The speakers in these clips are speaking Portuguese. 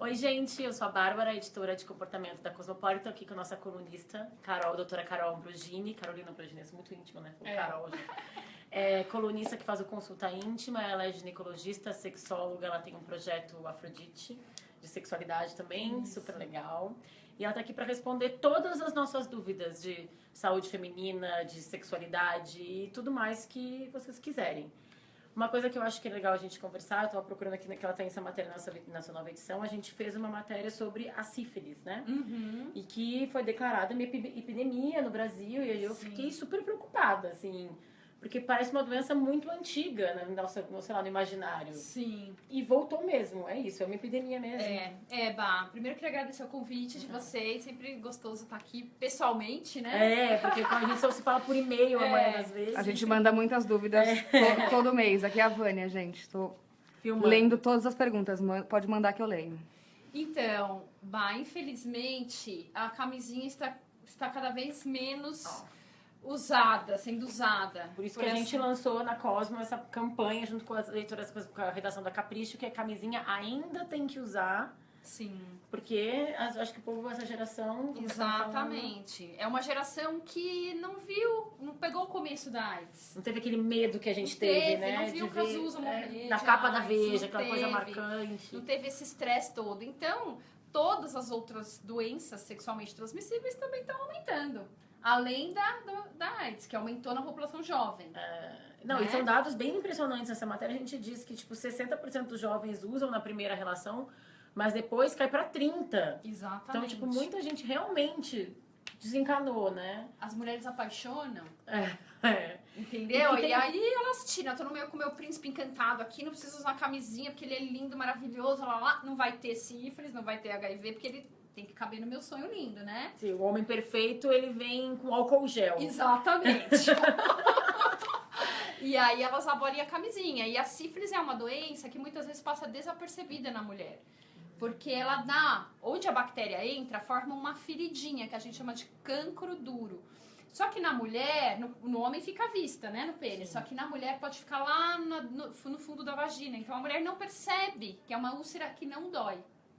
Oi, gente, eu sou a Bárbara, editora de comportamento da Cosmopolitan, aqui com a nossa colunista, doutora Carol Ambrogini. Carolina Ambrogini, é muito íntima, né? Carol, gente. É colunista que faz o Consulta Íntima, ela é ginecologista, sexóloga, ela tem um projeto Afrodite, de sexualidade também, super legal. E ela tá aqui para responder todas as nossas dúvidas de saúde feminina, de sexualidade e tudo mais que vocês quiserem. Uma coisa que eu acho que é legal a gente conversar, eu estava procurando aqui que ela tem essa matéria na sua nova edição, a gente fez uma matéria sobre a sífilis, né? E que foi declarada uma epidemia no Brasil, e aí eu fiquei super preocupada, assim, porque parece uma doença muito antiga, né, sei lá, no imaginário. Sim. E voltou mesmo, é isso, é uma epidemia mesmo. Bah, primeiro queria agradecer o convite de vocês, sempre gostoso estar aqui pessoalmente, né? Porque a gente só se fala por e-mail a maioria das vezes. A gente manda muitas dúvidas todo mês. Aqui é a Vânia, gente. Tô lendo todas as perguntas. Pode mandar que eu leio. Então, Bah, infelizmente, a camisinha está cada vez menos sendo usada. Por isso que a gente lançou na Cosmo essa campanha junto com as leitoras, com a redação da Capricho, que a camisinha ainda tem que usar. Sim. Porque acho que o povo, essa geração... Exatamente. É uma geração que não pegou o começo da AIDS. Não teve aquele medo que a gente teve, né? Não viu que as usam morrer na de capa AIDS, da Veja, aquela coisa marcante. Não teve esse estresse todo. Então, todas as outras doenças sexualmente transmissíveis também estão aumentando. Além da AIDS, que aumentou na população jovem. E são dados bem impressionantes nessa matéria. A gente diz que, 60% dos jovens usam na primeira relação, mas depois cai pra 30%. Exatamente. Então, muita gente realmente desencanou, né? As mulheres apaixonam. Entendeu? E aí elas tiram. Eu tô com o meu príncipe encantado aqui, não preciso usar camisinha, porque ele é lindo, maravilhoso, não vai ter sífilis, não vai ter HIV, porque ele tem que caber no meu sonho lindo, né? Sim, o homem perfeito, ele vem com álcool gel. Exatamente. E aí elas abolim a camisinha. E a sífilis é uma doença que muitas vezes passa desapercebida na mulher. Porque ela onde a bactéria entra, forma uma feridinha, que a gente chama de cancro duro. Só que na mulher, no homem fica à vista, né, no pênis. Só que na mulher pode ficar lá no fundo da vagina. Então a mulher não percebe que é uma úlcera que não dói.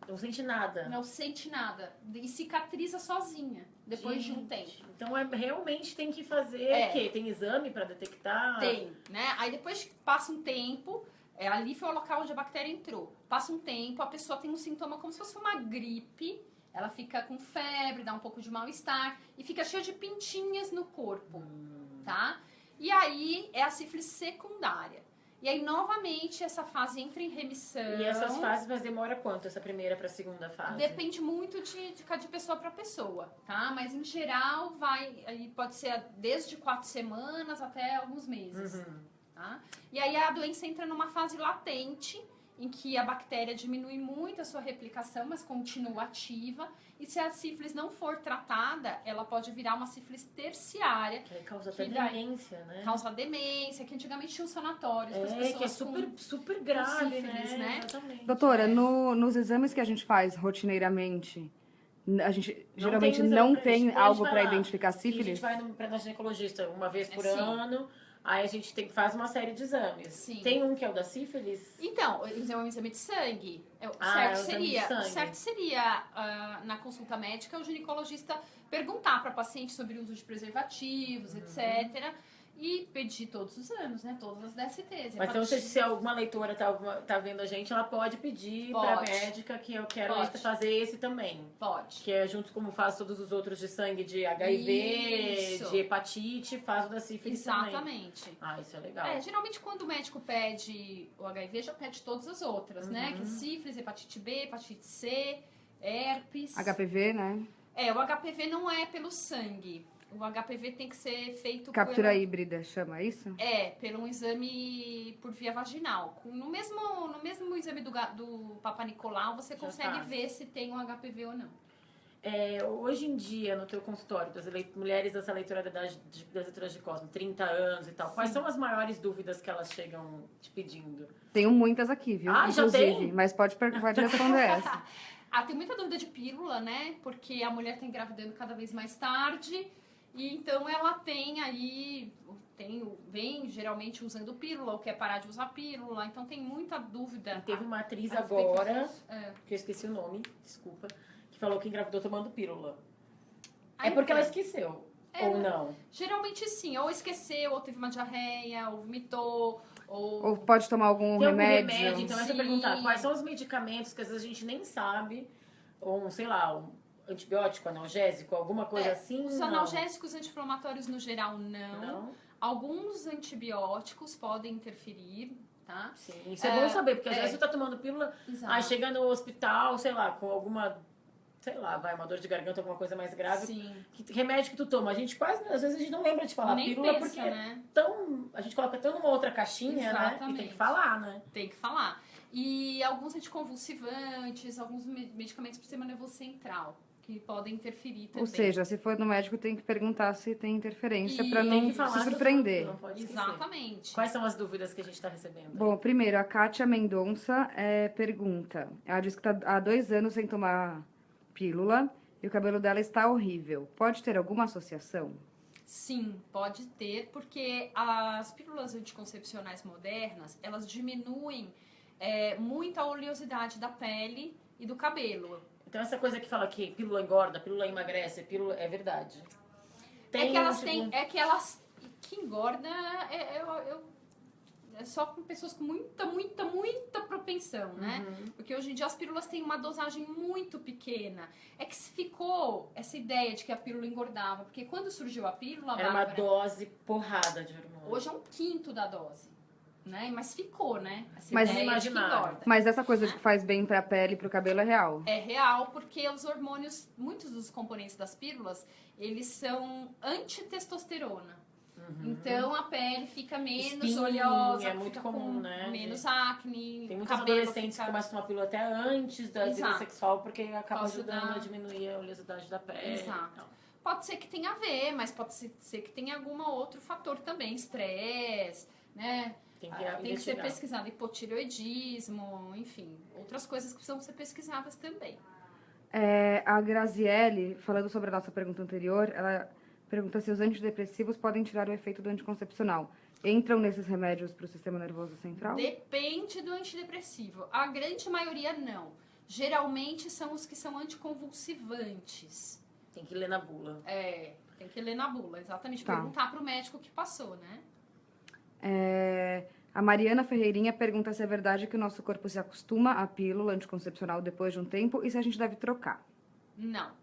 Não sente nada. Não sente nada. E cicatriza sozinha, depois de um tempo. Então, realmente tem que fazer o quê? Tem exame pra detectar? Tem, né? Aí depois passa um tempo, ali foi o local onde a bactéria entrou. Passa um tempo, a pessoa tem um sintoma como se fosse uma gripe. Ela fica com febre, dá um pouco de mal-estar e fica cheia de pintinhas no corpo, tá? E aí é a sífilis secundária. E aí, novamente, essa fase entra em remissão. E essas fases demora quanto? Essa primeira para a segunda fase? Depende muito de pessoa para pessoa, tá? Mas, em geral, pode ser desde 4 semanas até alguns meses, tá? E aí, a doença entra numa fase latente, em que a bactéria diminui muito a sua replicação, mas continua ativa. E se a sífilis não for tratada, ela pode virar uma sífilis terciária. Que causa até demência, né? Causa demência, que antigamente tinha os sanatórios. Que é super grave, sífilis, né? Exatamente. Doutora, nos exames que a gente faz rotineiramente, a gente geralmente não tem algo para identificar sífilis? A gente vai na ginecologista uma vez por ano. Aí a gente faz uma série de exames. Sim. Tem um que é o da sífilis? Então, é um exame de sangue. Certo seria na consulta médica, o ginecologista perguntar para a paciente sobre o uso de preservativos, etc. E pedir todos os anos, né? Todas as DSTs. Mas então, se alguma leitora tá vendo a gente, ela pode pedir para a médica que eu quero fazer esse também. Pode. Que é junto como faz todos os outros de sangue, de HIV, de hepatite, faz o da sífilis também. Exatamente. Isso é legal. Geralmente quando o médico pede o HIV, já pede todas as outras, né? Que é sífilis, hepatite B, hepatite C, herpes. HPV, né? O HPV não é pelo sangue. O HPV tem que ser feito captura híbrida, chama isso? Pelo um exame por via vaginal. No mesmo exame do Papa Nicolau, você consegue ver se tem um HPV ou não. Hoje em dia, no teu consultório, das mulheres dessa leitura das leituras de Cosmo, 30 anos e tal, quais são as maiores dúvidas que elas chegam te pedindo? Tenho muitas aqui, viu? Já tem? Mas pode responder essa. Tem muita dúvida de pílula, né? Porque a mulher tá engravidando cada vez mais tarde. E então ela tem aí, vem geralmente usando pílula ou quer parar de usar pílula, então tem muita dúvida. Teve uma atriz agora, que eu esqueci o nome, desculpa, que falou que engravidou tomando pílula. É porque ela esqueceu, ou não? Geralmente sim, ou esqueceu, ou teve uma diarreia, ou vomitou, ou pode tomar algum remédio. Então essa perguntar, quais são os medicamentos que às vezes a gente nem sabe, ou sei lá, um antibiótico, analgésico, alguma coisa assim? Os analgésicos anti-inflamatórios no geral não. Alguns antibióticos podem interferir, tá? Sim, isso é bom saber, porque às vezes você tá tomando pílula, aí chega no hospital, sei lá, com alguma, sei lá, uma dor de garganta, alguma coisa mais grave. Sim. Que remédio que tu toma? A gente quase, às vezes a gente não lembra de falar nem pílula, pensa, porque né? a gente coloca tão numa outra caixinha, né? E tem que falar, né? Tem que falar. E alguns anticonvulsivantes, alguns medicamentos pro sistema nervoso central, que podem interferir também. Ou seja, se for no médico, tem que perguntar se tem interferência para tem não que falar, se surpreender. Não pode esquecer. Exatamente. Quais são as dúvidas que a gente está recebendo? Bom, primeiro, a Kátia Mendonça pergunta. Ela diz que está há 2 anos sem tomar pílula e o cabelo dela está horrível. Pode ter alguma associação? Sim, pode ter, porque as pílulas anticoncepcionais modernas, elas diminuem muito a oleosidade da pele e do cabelo. Então essa coisa que fala que pílula engorda, pílula emagrece, pílula é verdade. Que elas que engorda é só com pessoas com muita propensão, né? Porque hoje em dia as pílulas têm uma dosagem muito pequena. É que ficou essa ideia de que a pílula engordava, porque quando surgiu a pílula, era uma dose porrada de hormônio. Hoje é 1/5 da dose. Né? Mas ficou, né? Mas imaginar. Mas essa coisa de que faz bem pra pele e pro cabelo é real? É real, porque os hormônios, muitos dos componentes das pílulas, eles são antitestosterona. Então a pele fica menos oleosa, é muito comum, né? Menos acne. Tem muitos adolescentes que começam a tomar pílula até antes da vida sexual, porque acaba ajudando a diminuir a oleosidade da pele. Exato. Pode ser que tenha a ver, mas pode ser que tenha algum outro fator também, estresse, né? Tem que ser pesquisado hipotireoidismo, enfim, outras coisas que precisam ser pesquisadas também. A Graziele, falando sobre a nossa pergunta anterior, ela pergunta se os antidepressivos podem tirar o efeito do anticoncepcional. Entram nesses remédios para o sistema nervoso central? Depende do antidepressivo. A grande maioria não. Geralmente são os que são anticonvulsivantes. Tem que ler na bula. Tem que ler na bula, exatamente. Tá. Perguntar para o médico o que passou, né? A Mariana Ferreirinha pergunta se é verdade que o nosso corpo se acostuma à pílula anticoncepcional depois de um tempo e se a gente deve trocar. Não.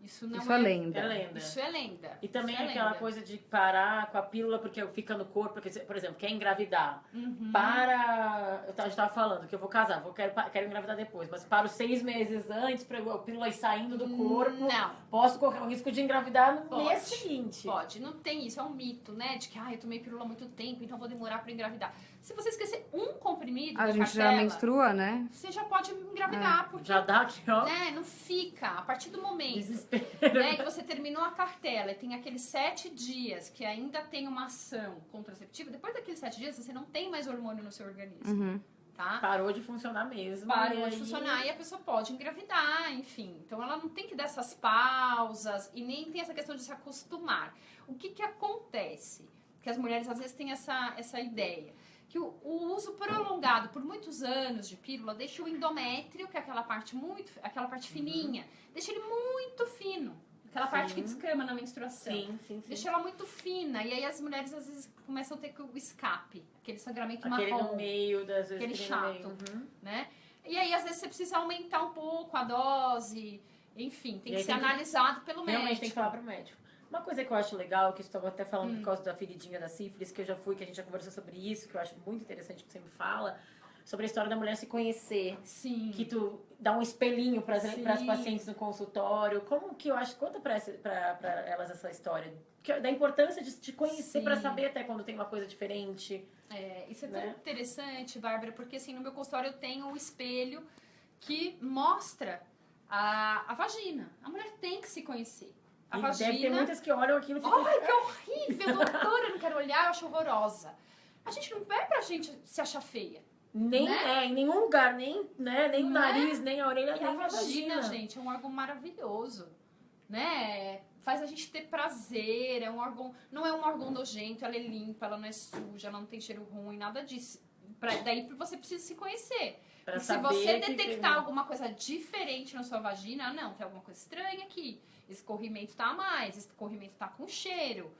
Isso não é lenda. É lenda. Isso é lenda. E também aquela coisa de parar com a pílula porque fica no corpo, porque, por exemplo, quer engravidar. A gente tava falando que eu vou casar, quero engravidar depois, mas para os 6 meses antes, para a pílula ir saindo do corpo, não. Posso correr o risco de engravidar no mês seguinte. Pode, não tem isso, é um mito, né? De que eu tomei pílula há muito tempo, então vou demorar para engravidar. Se você esquecer um comprimido a gente já menstrua, né? Você já pode engravidar, porque já dá aqui, ó. Né, não fica. A partir do momento desespero, né, que você terminou a cartela e tem aqueles 7 dias que ainda tem uma ação contraceptiva, depois daqueles 7 dias você não tem mais hormônio no seu organismo. Tá? Parou de funcionar mesmo. Parou de funcionar e a pessoa pode engravidar, enfim. Então ela não tem que dar essas pausas e nem tem essa questão de se acostumar. O que acontece? Que as mulheres às vezes têm essa ideia. Que o uso prolongado por muitos anos de pílula deixa o endométrio, que é aquela parte fininha, deixa ele muito fino. Aquela parte que descama na menstruação. Sim. Deixa ela muito fina. E aí as mulheres às vezes começam a ter o escape. Aquele sangramento marrom. Aquele no meio, das vezes. Aquele chato, né? E aí às vezes você precisa aumentar um pouco a dose. Enfim, tem que ser analisado pelo médico. Realmente tem que falar pro médico. Uma coisa que eu acho legal, que estou até falando por causa da feridinha da sífilis, que eu já fui, que a gente já conversou sobre isso, que eu acho muito interessante que você me fala, sobre a história da mulher se conhecer. Sim. Que tu dá um espelhinho para as pacientes no consultório. Como que eu acho, conta para elas essa história, da importância de te conhecer para saber até quando tem uma coisa diferente. Isso é tão interessante, Bárbara, porque assim, no meu consultório eu tenho um espelho que mostra a vagina. A mulher tem que se conhecer. A vagina... Deve ter muitas que olham aquilo e ficam... Ai, que horrível, doutora, eu não quero olhar, eu acho horrorosa. A gente não é pra gente se achar feia. Nem em nenhum lugar, nem o nariz, nem a orelha, nem a vagina, gente, é um órgão maravilhoso. Né? faz a gente ter prazer, é um órgão, não é um órgão nojento, ela é limpa, ela não é suja, ela não tem cheiro ruim, nada disso. Daí você precisa se conhecer. Pra E se saber você que detectar alguma coisa diferente na sua vagina, não, tem alguma coisa estranha aqui. Esse corrimento tá a mais, esse corrimento tá com cheiro.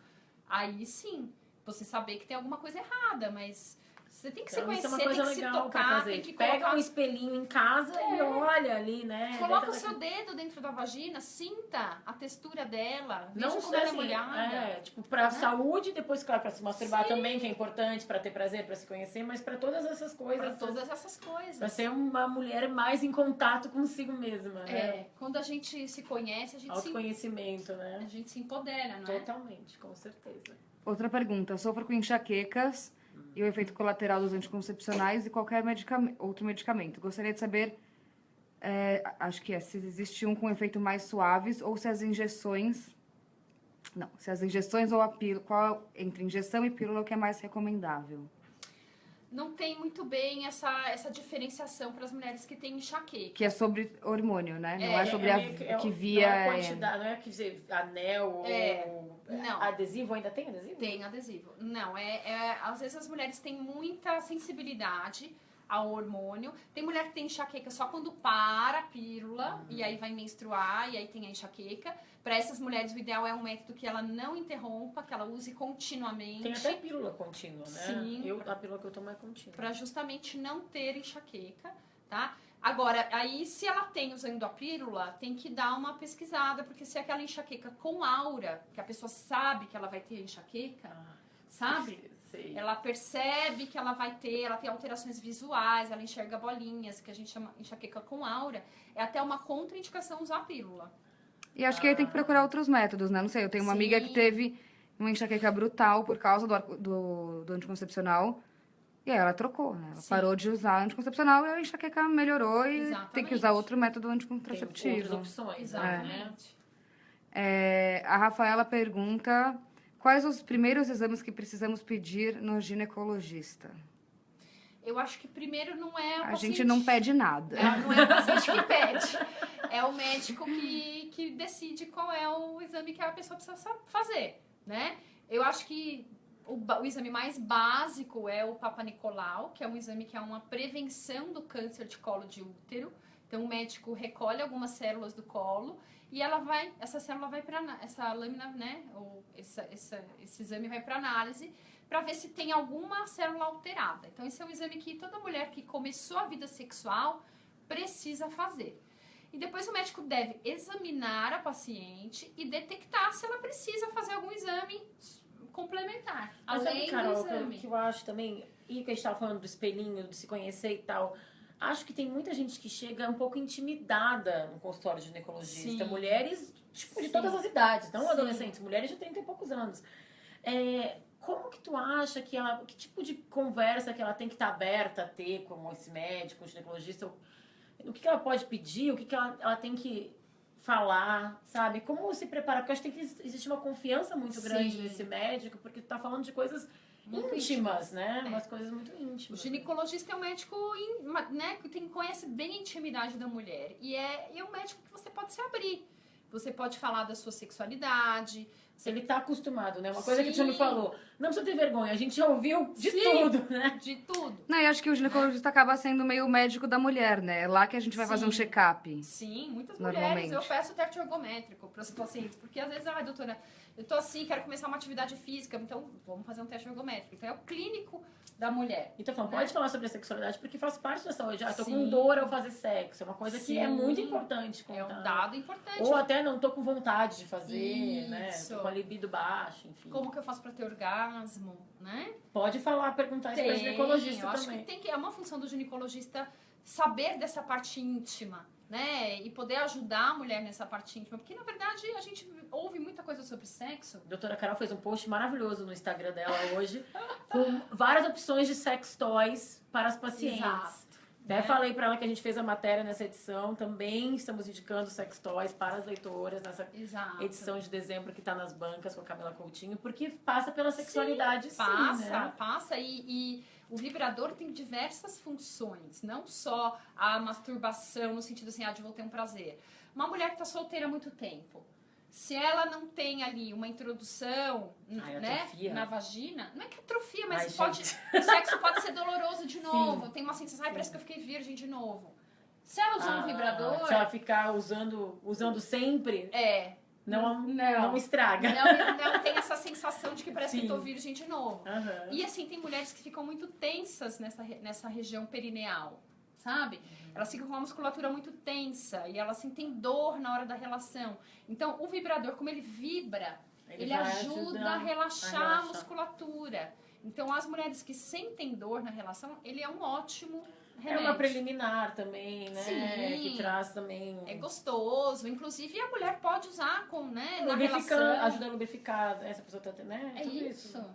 Aí sim, você saber que tem alguma coisa errada, mas você tem que se conhecer, isso é uma tem coisa que se legal pra tocar, fazer. tem que Pega colocar... um espelhinho em casa e olha ali, né? Coloca o dentro seu dedo dentro da vagina, sinta a textura dela, Não veja só como ela é assim, molhada. tipo, pra saúde, depois, claro, pra se masturbar também, que é importante, pra ter prazer, pra se conhecer, mas pra todas essas coisas. Pra todas essas coisas. Pra ser uma mulher mais em contato consigo mesma, né? Quando a gente se conhece, Autoconhecimento, né? a gente se empodera, não é? Totalmente, com certeza. Outra pergunta. Sofro com enxaquecas e o efeito colateral dos anticoncepcionais e qualquer outro medicamento. Gostaria de saber, acho que se existe um com efeito mais suaves ou se as injeções... Não, se as injeções ou a pílula... Qual entre injeção e pílula é o que é mais recomendável? Não tem muito bem essa diferenciação para as mulheres que têm enxaqueca. Que é sobre hormônio, né? Não é sobre a que via... Não é a quantidade, não é que dizer anel ou não. adesivo, ainda tem adesivo? Tem adesivo. Não, às vezes as mulheres têm muita sensibilidade ao hormônio. Tem mulher que tem enxaqueca só quando para a pílula e aí vai menstruar e aí tem a enxaqueca. Para essas mulheres, o ideal é um método que ela não interrompa, que ela use continuamente. Tem até pílula contínua, né? Sim. A pílula que eu tomo é contínua. Para justamente não ter enxaqueca, tá? Agora, aí se ela tem usando a pílula, tem que dar uma pesquisada, porque se é aquela enxaqueca com aura, que a pessoa sabe que ela vai ter enxaqueca, sabe? Sei. Ela percebe que ela vai ter, ela tem alterações visuais, ela enxerga bolinhas, que a gente chama enxaqueca com aura, é até uma contraindicação usar a pílula. E acho que aí tem que procurar outros métodos, né? Não sei, eu tenho uma amiga que teve uma enxaqueca brutal por causa do anticoncepcional. E aí ela trocou, né? Ela parou de usar anticoncepcional e a enxaqueca melhorou e tem que usar outro método anticontraceptivo. Tem outras opções. Exatamente. A Rafaela pergunta: quais os primeiros exames que precisamos pedir no ginecologista? Eu acho que primeiro não é o A paciente... gente não pede nada. Não é o paciente que pede. É o médico que decide qual é o exame que a pessoa precisa fazer, né? Eu acho que o exame mais básico é o Papa Nicolau, que é um exame que é uma prevenção do câncer de colo de útero. Então, o médico recolhe algumas células do colo e essa célula vai para essa lâmina, né? Ou esse exame vai para análise para ver se tem alguma célula alterada. Então, esse é um exame que toda mulher que começou a vida sexual precisa fazer. E depois o médico deve examinar a paciente e detectar se ela precisa fazer algum exame complementar. Mas além sabe, Carol, do exame. que eu acho também, e que a gente estava falando do espelhinho, de se conhecer e tal, acho que tem muita gente que chega um pouco intimidada no consultório de ginecologista. Sim. Mulheres, tipo, de Sim. todas as idades, não Sim. adolescentes, mulheres de 30 e poucos anos. Como que tu acha que tipo de conversa que ela tem que estar aberta a ter com esse médico, ginecologista? O que ela pode pedir, o que ela tem que falar, sabe? Como se preparar? Porque eu acho que tem que existir uma confiança muito grande nesse médico, porque tu tá falando de coisas muito íntimas, né? Umas coisas muito íntimas. O ginecologista é um médico, né, que conhece bem a intimidade da mulher. E é um médico que você pode se abrir. Você pode falar da sua sexualidade. Ele tá acostumado, né? Uma coisa que a Sim. gente me falou. Não precisa ter vergonha, a gente já ouviu de tudo, né? De tudo. Não, e acho que o ginecologista acaba sendo meio médico da mulher, né? É lá que a gente vai fazer um check-up. Sim, muitas Normalmente. mulheres. Eu peço teste ergométrico para os pacientes. Porque às vezes, doutora, eu tô assim, quero começar uma atividade física, então vamos fazer um teste ergométrico. Então é o clínico da mulher. Então, falando, né? pode falar sobre a sexualidade, porque faz parte da saúde. Tô com Sim. dor ao fazer sexo. É uma coisa que é Sim. muito importante contar. É um dado importante. Ou até não tô com vontade de fazer, né? Isso. Tô com a libido baixa, enfim. Como que eu faço para ter orgasmo, né? Pode falar, perguntar isso pra ginecologista eu acho também. que é uma função do ginecologista saber dessa parte íntima, né? E poder ajudar a mulher nessa parte íntima. Porque, na verdade, a gente ouve muita coisa sobre sexo. A doutora Carol fez um post maravilhoso no Instagram dela hoje, com várias opções de sex toys para as pacientes. Exato. Até falei para ela que a gente fez a matéria nessa edição. Também estamos indicando sex toys para as leitoras nessa Exato. edição de dezembro que está nas bancas com a Camila Coutinho, porque passa pela sexualidade, sim, né? Passa. E o vibrador tem diversas funções. Não só a masturbação, no sentido assim, de vou ter um prazer. Uma mulher que está solteira há muito tempo, Se ela não tem ali uma introdução, né, na vagina, não é que atrofia, mas o sexo pode ser doloroso de novo. Tem uma sensação, parece que eu fiquei virgem de novo. Se ela usar um vibrador... Se ela ficar usando sempre... Não estraga. Não tem essa sensação de que parece que eu tô virgem de novo. E assim, tem mulheres que ficam muito tensas nessa região perineal, sabe? Elas ficam com uma musculatura muito tensa e elas sentem dor na hora da relação. Então, o vibrador, como ele vibra, ele ajuda a relaxar a musculatura. Então, as mulheres que sentem dor na relação, ele é um ótimo remédio. É uma preliminar também, né? Sim. Que traz também... É gostoso. Inclusive, a mulher pode usar com, né, na lubrificando, relação. ajuda a lubrificar. Essa pessoa tá tendo, né? É tudo isso. Não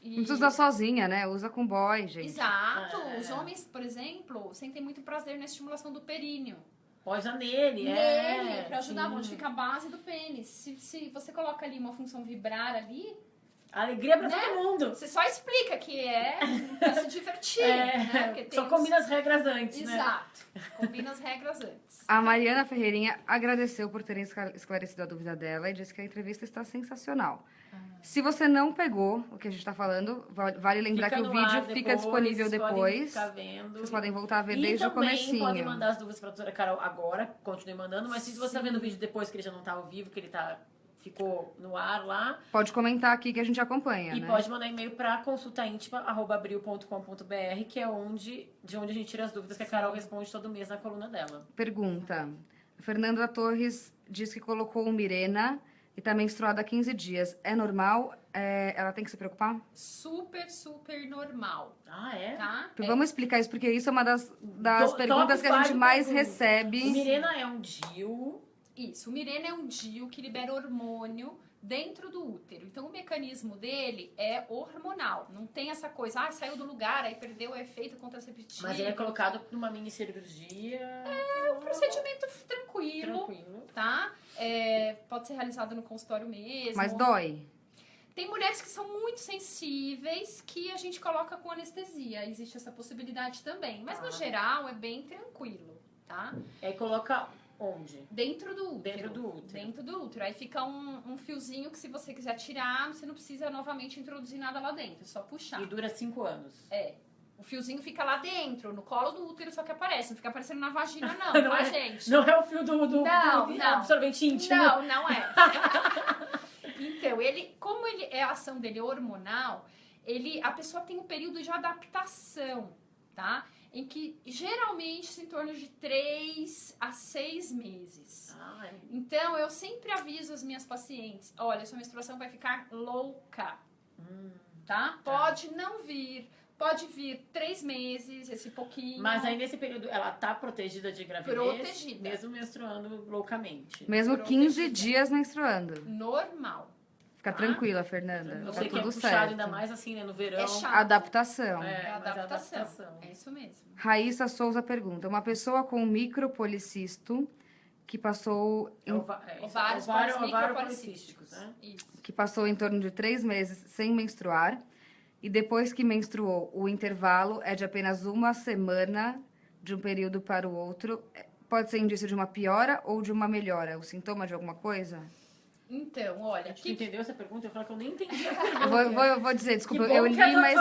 precisa usar sozinha, né? Usa com boy, gente. Exato. Os homens, por exemplo, sentem muito prazer na estimulação do períneo. Pode usar nele, pra ajudar onde fica a base do pênis. Se você coloca ali uma função vibrar ali... Alegria pra todo mundo. Você só explica que é pra se divertir, né? Porque só combina as regras antes, né? Exato. Combina as regras antes. A Mariana Ferreirinha agradeceu por terem esclarecido a dúvida dela e disse que a entrevista está sensacional. Se você não pegou o que a gente está falando, vale lembrar que o vídeo fica disponível depois. Vocês podem voltar a ver desde o comecinho. E também podem mandar as dúvidas para a doutora Carol agora, continue mandando, mas se você está vendo o vídeo depois que ele já não está ao vivo, que ele ficou no ar lá. Pode comentar aqui que a gente acompanha, e pode mandar e-mail para consultaintima@abril.com.br, que é de onde a gente tira as dúvidas que a Carol responde todo mês na coluna dela. Pergunta. Fernanda Torres diz que colocou o Mirena e está menstruada há 15 dias. É normal? Ela tem que se preocupar? Super, super normal. É? Tá? Vamos explicar isso, porque isso é uma das perguntas que a gente mais recebe. O Mirena é um DIU. Isso, o Mirena é um DIU que libera hormônio dentro do útero. Então, o mecanismo dele é hormonal. Não tem essa coisa, saiu do lugar, aí perdeu o efeito contraceptivo. Mas ele é colocado numa mini cirurgia. É um procedimento tranquilo. Tá? Pode ser realizado no consultório mesmo. Mas dói? Tem mulheres que são muito sensíveis que a gente coloca com anestesia. Existe essa possibilidade também. Mas, no geral, é bem tranquilo, tá? Coloca... Onde? Dentro do útero. Dentro do útero. Aí fica um fiozinho que, se você quiser tirar, você não precisa novamente introduzir nada lá dentro. É só puxar. E dura 5 anos. O fiozinho fica lá dentro, no colo do útero, só que aparece. Não fica aparecendo na vagina, não, tá, gente? Não é o fio do absorvente íntimo. Não é. Então, como a ação dele é hormonal, a pessoa tem um período de adaptação, tá? Em que geralmente em torno de 3 a 6 meses. Então, eu sempre aviso as minhas pacientes, olha, sua menstruação vai ficar louca, tá? Pode não vir, pode vir 3 meses, esse pouquinho. Mas aí nesse período ela tá protegida de gravidez? Protegida. Mesmo menstruando loucamente? Mesmo 15 dias menstruando? Normal. Fica tranquila, Fernanda. Eu tá sei que tudo puxado, certo. ainda mais assim, né, no verão. É chato. Adaptação. Adaptação. É isso mesmo. Raíssa Souza pergunta. Uma pessoa com micropolicisto que passou... Ovários policísticos, né? Isso. Que passou em torno de 3 meses sem menstruar. E depois que menstruou, o intervalo é de apenas 1 semana de um período para o outro. Pode ser indício de uma piora ou de uma melhora? O sintoma de alguma coisa? Então, olha... Você entendeu essa pergunta? Eu falo que eu nem entendi a pergunta. Eu vou dizer, desculpa, eu li, mas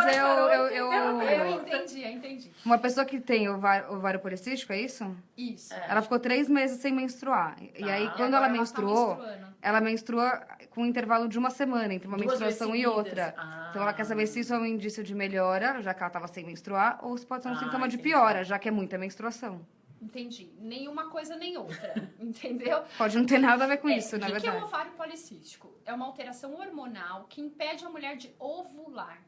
eu entendi. Uma pessoa que tem ovário policístico, é isso? Isso. Ela ficou 3 meses sem menstruar. E aí, quando ela menstruou, ela menstrua com um intervalo de 1 semana entre uma menstruação e outra. Então, ela quer saber se isso é um indício de melhora, já que ela estava sem menstruar, ou se pode ser um sintoma de piora, já que é muita menstruação. Entendi. Nenhuma coisa nem outra. Entendeu? Pode não ter nada a ver com isso, na verdade. O que é o ovário policístico? É uma alteração hormonal que impede a mulher de ovular.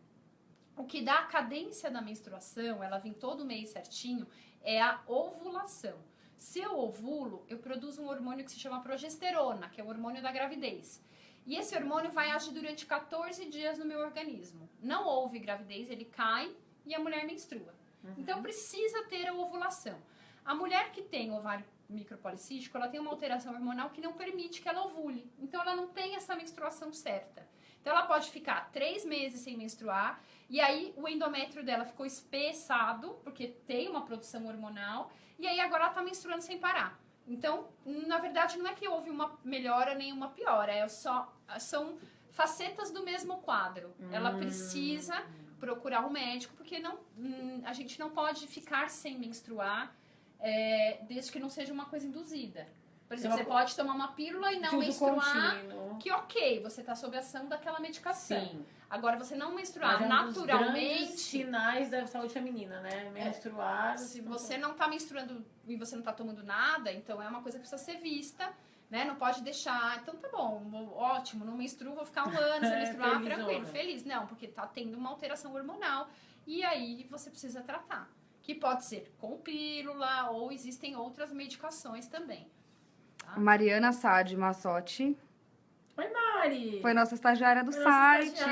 O que dá a cadência da menstruação, ela vem todo mês certinho, é a ovulação. Se eu ovulo, eu produzo um hormônio que se chama progesterona, que é o hormônio da gravidez. E esse hormônio vai agir durante 14 dias no meu organismo. Não houve gravidez, ele cai e a mulher menstrua. Então, precisa ter a ovulação. A mulher que tem ovário micropolicístico, ela tem uma alteração hormonal que não permite que ela ovule. Então, ela não tem essa menstruação certa. Então, ela pode ficar 3 meses sem menstruar, e aí o endométrio dela ficou espessado, porque tem uma produção hormonal, e aí agora ela tá menstruando sem parar. Então, na verdade, não é que houve uma melhora nem uma piora, são facetas do mesmo quadro. Ela precisa procurar um médico, porque a gente não pode ficar sem menstruar, desde que não seja uma coisa induzida. Por exemplo, você pode tomar uma pílula e não menstruar, contínuo. que ok, você está sob a ação daquela medicação. Sim. Agora, você não menstruar Mas naturalmente... É um dos sinais da saúde feminina, né? Menstruar... Se você não está menstruando e você não está tomando nada, então é uma coisa que precisa ser vista, né? Não pode deixar, então tá bom, ótimo, não menstruo, vou ficar um ano sem menstruar, tranquilo, feliz. Não, porque tá tendo uma alteração hormonal e aí você precisa tratar. Que pode ser com pílula ou existem outras medicações também. Tá? Mariana Sade Massotti. Oi, Mari! Foi nossa estagiária do site.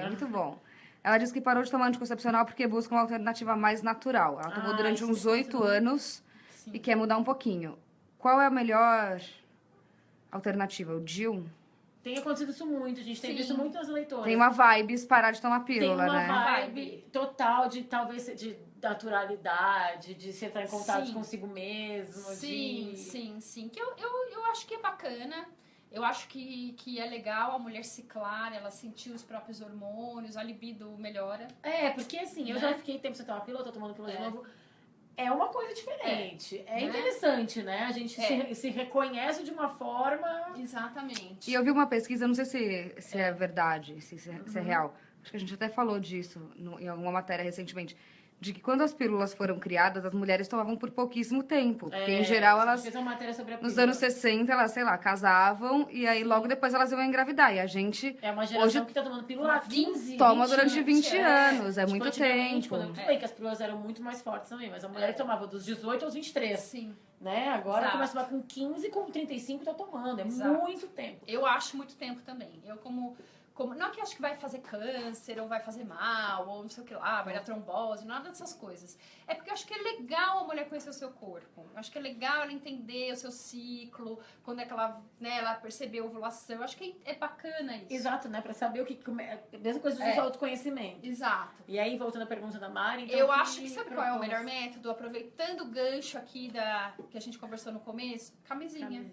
Muito bom. Ela disse que parou de tomar anticoncepcional porque busca uma alternativa mais natural. Ela tomou durante uns 8 anos e quer mudar um pouquinho. Qual é a melhor alternativa? O DIU? Tem acontecido isso muito, a gente tem visto muito nas leitoras. Tem uma vibe parar de tomar pílula, né? Tem uma né? vibe total de talvez de naturalidade, de se entrar em contato consigo mesmo. Sim. Que eu acho que é bacana. Eu acho que é legal a mulher ciclar, ela sentir os próprios hormônios, a libido melhora. Porque assim, eu já fiquei tempo sem tomar pílula, tô tomando pílula de novo. É uma coisa diferente. É interessante, né? A gente se reconhece de uma forma... Exatamente. E eu vi uma pesquisa, não sei se é verdade, se é real. Acho que a gente até falou disso em alguma matéria recentemente. De que quando as pílulas foram criadas, as mulheres tomavam por pouquíssimo tempo. Porque, em geral, elas... Fez uma matéria sobre a pílula. Nos anos 60, elas, sei lá, casavam e aí logo depois elas iam engravidar. E a gente... É uma geração que tá tomando pílula há 15, toma durante 20 anos. É muito tempo. Tudo bem que as pílulas eram muito mais fortes também, mas a mulher que tomava dos 18 aos 23. Sim. Né? Agora começa a tomar com 15, com 35 tá tomando. É muito tempo. Eu acho muito tempo também. Eu não é que acho que vai fazer câncer, ou vai fazer mal, ou não sei o que lá, vai dar trombose, nada dessas coisas. É porque eu acho que é legal a mulher conhecer o seu corpo. Eu acho que é legal ela entender o seu ciclo, quando é que ela percebeu a ovulação. Eu acho que é bacana isso. Exato, né? Pra saber o que... Mesma coisa do autoconhecimento. Exato. E aí, voltando à pergunta da Mari... Então, eu acho que sabe qual é o melhor método? Aproveitando o gancho aqui que a gente conversou no começo, camisinha.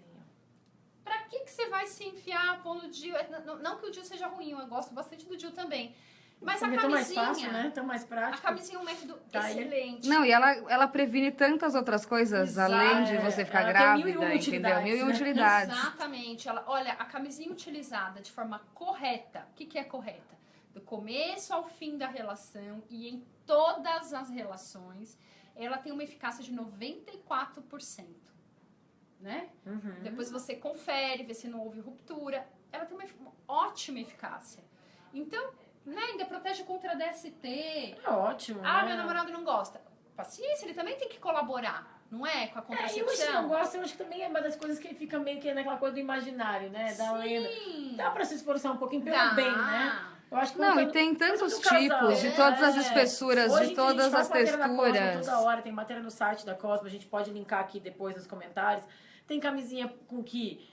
Pra que você vai se enfiar pondo DIU? Não que o DIU seja ruim, eu gosto bastante do DIU também. Mas a camisinha... tão mais fácil, né? Tão mais prático. A camisinha é um método excelente. Não, e ela previne tantas outras coisas, além de você ficar grávida, entendeu? Mil e uma utilidades. Exatamente. Olha, a camisinha utilizada de forma correta, o que é correta? Do começo ao fim da relação e em todas as relações, ela tem uma eficácia de 94%. Né? Depois você confere, vê se não houve ruptura. Ela tem uma ótima eficácia. Então, né, ainda protege contra DST. É ótimo. Meu namorado não gosta. Paciência, ele também tem que colaborar, não é? Com a contracepção. E se não gosta, eu acho que também é uma das coisas que fica meio que naquela coisa do imaginário, né? Da lenda. Dá pra se esforçar um pouquinho pelo bem, né? Eu acho que e tem tantos tipos, de todas as espessuras, de todas as texturas. Toda hora tem matéria no site da Cosmo, a gente pode linkar aqui depois nos comentários. Tem camisinha com que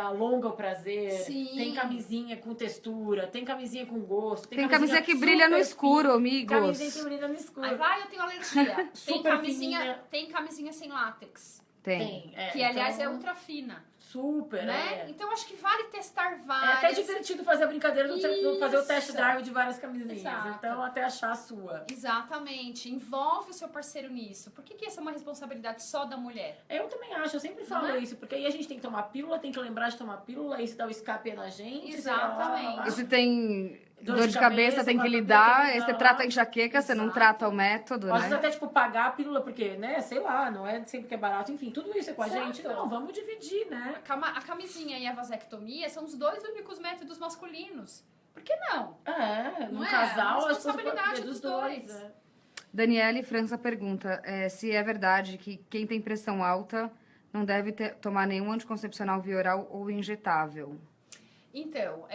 alonga o prazer, tem camisinha com textura, tem camisinha com gosto. Tem camisinha que brilha no escuro, amigos. Camisinha que brilha no escuro. Eu tenho alergia. Tem camisinha sem látex. Tem. Que, aliás, é ultra fina. Super, né? Então, acho que vale testar várias. É até divertido fazer a brincadeira do fazer o test drive de várias camisinhas. Exato. Então, até achar a sua. Exatamente. Envolve o seu parceiro nisso. Por que essa é uma responsabilidade só da mulher? Eu também acho. Eu sempre falo isso. Porque aí a gente tem que tomar pílula, tem que lembrar de tomar pílula. Isso dá o escape na gente. Exatamente. E se tem... Dor de cabeça, tem que lidar, aí você trata a enxaqueca, você não trata o método, né? Às vezes até, pagar a pílula, porque, né, sei lá, não é sempre que é barato, enfim, tudo isso é com a gente. Não, vamos dividir, né? A camisinha e a vasectomia são os 2 únicos métodos masculinos. Por que não? No casal, a responsabilidade dos dois. Daniele França pergunta se é verdade que quem tem pressão alta não deve tomar nenhum anticoncepcional via oral ou injetável. Então,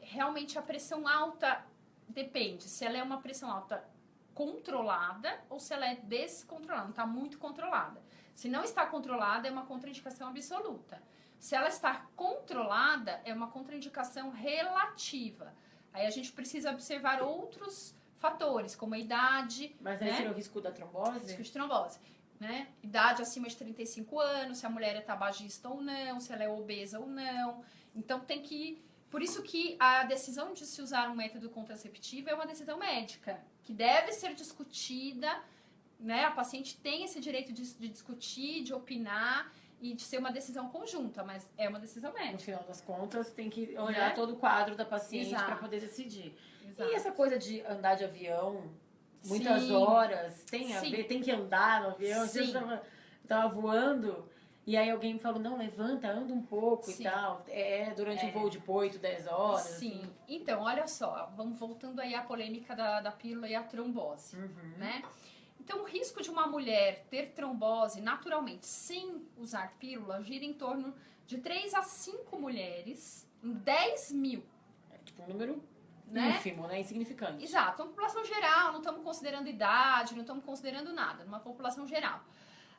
realmente a pressão alta depende se ela é uma pressão alta controlada ou se ela é descontrolada, não está muito controlada. Se não está controlada, é uma contraindicação absoluta. Se ela está controlada, é uma contraindicação relativa. Aí a gente precisa observar outros fatores, como a idade. Mas aí seria o risco da trombose? Risco de trombose. né? Idade acima de 35 anos, se a mulher é tabagista ou não, se ela é obesa ou não. Então tem que... Por isso que a decisão de se usar um método contraceptivo é uma decisão médica, que deve ser discutida, né? A paciente tem esse direito de discutir, de opinar e de ser uma decisão conjunta, mas é uma decisão No médica. final das contas, tem que olhar Né? todo o quadro da paciente Exato. para poder decidir. Exato. E essa coisa de andar de avião, muitas Sim. horas, tem a Sim. ver? Tem que andar no avião? Sim. Eu tava voando, e aí alguém me falou, não, levanta, anda um pouco Sim. e tal. Durante um voo de 8, 10 horas. Sim. Assim. Então, olha só, vamos voltando aí à polêmica da pílula e a trombose, né? Então, o risco de uma mulher ter trombose naturalmente sem usar pílula gira em torno de 3 a 5 mulheres em 10 mil. É tipo um número Né? ínfimo, né? Insignificante. Exato, uma população geral, não estamos considerando idade, não estamos considerando nada, numa população geral.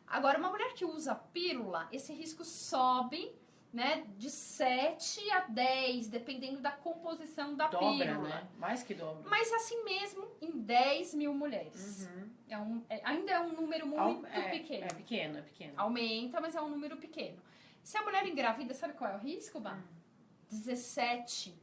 Agora, uma mulher que usa pílula, esse risco sobe, né, de 7 a 10, dependendo da composição da Dobra, pílula. né? Mais que dobra. Mas assim mesmo, em 10 mil mulheres. Ainda é um número muito pequeno. É pequeno, é pequeno. Aumenta, mas é um número pequeno. Se a mulher engravida, sabe qual é o risco, Bá? 17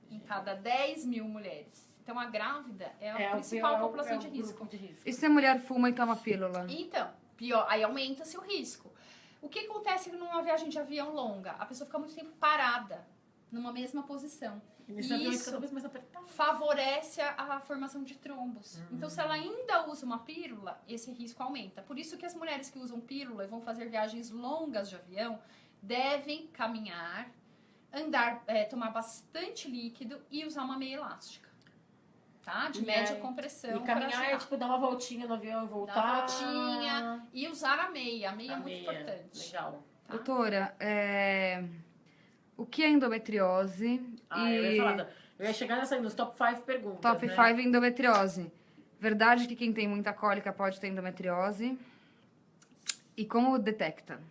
em cada 10 mil mulheres. Então, a grávida é a principal população de risco. E se a mulher fuma e toma pílula? Então, pior, aí aumenta-se o risco. O que acontece numa viagem de avião longa? A pessoa fica muito tempo parada, numa mesma posição. Isso cada vez mais apertado. Favorece a formação de trombos. Então, se ela ainda usa uma pílula, esse risco aumenta. Por isso que as mulheres que usam pílula e vão fazer viagens longas de avião devem caminhar, andar, tomar bastante líquido e usar uma meia elástica. Tá? De média compressão. E caminhar é tipo dar uma voltinha no avião e voltar. Dar uma voltinha e usar a meia. A meia é muito importante. Legal. Tá? Doutora, o que é endometriose? Eu ia chegar nos top 5 perguntas. Top né? 5 endometriose. Verdade que quem tem muita cólica pode ter endometriose? E como detecta?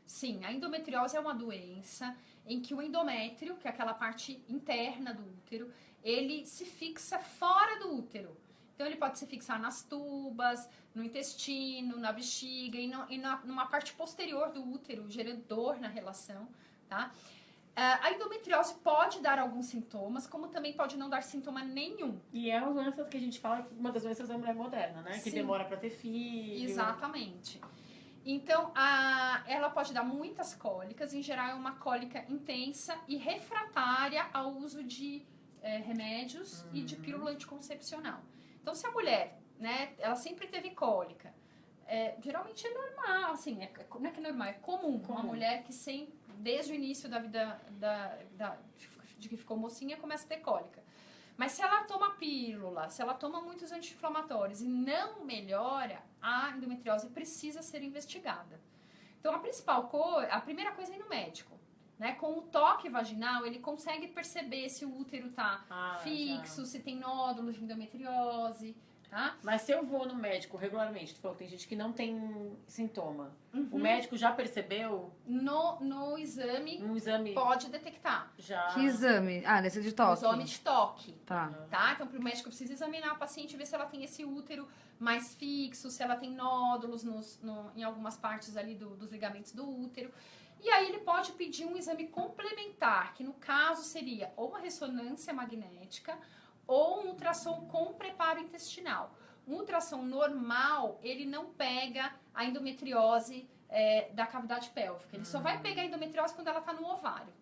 Sim, a endometriose é uma doença em que o endométrio, que é aquela parte interna do útero, ele se fixa fora do útero. Então, ele pode se fixar nas tubas, no intestino, na bexiga e numa parte posterior do útero, gerando dor na relação, tá? A endometriose pode dar alguns sintomas, como também pode não dar sintoma nenhum. E é uma doença que a gente fala, uma das doenças da mulher moderna, né? Que Sim. demora pra ter filho. Exatamente. Então, ela pode dar muitas cólicas, em geral é uma cólica intensa e refratária ao uso de remédios e de pílula anticoncepcional. Então, se a mulher, né, ela sempre teve cólica, geralmente é normal, assim, não é que é normal, é comum. Uma mulher que desde o início da vida, de que ficou mocinha, começa a ter cólica. Mas se ela toma pílula, se ela toma muitos anti-inflamatórios e não melhora, a endometriose precisa ser investigada. Então, a primeira coisa é ir no médico. Né? Com o toque vaginal, ele consegue perceber se o útero está fixo, se tem nódulos de endometriose, tá? Mas se eu vou no médico regularmente, tu falou que tem gente que não tem sintoma. O médico já percebeu? No exame, pode detectar. Já. Que exame? Nesse de toque. Exame de toque. Tá. Então, o médico precisa examinar a paciente e ver se ela tem esse útero mais fixo, se ela tem nódulos em algumas partes ali dos ligamentos do útero. E aí ele pode pedir um exame complementar, que no caso seria ou uma ressonância magnética ou um ultrassom com preparo intestinal. Um ultrassom normal, ele não pega a endometriose da cavidade pélvica. Ele só vai pegar a endometriose quando ela está no ovário.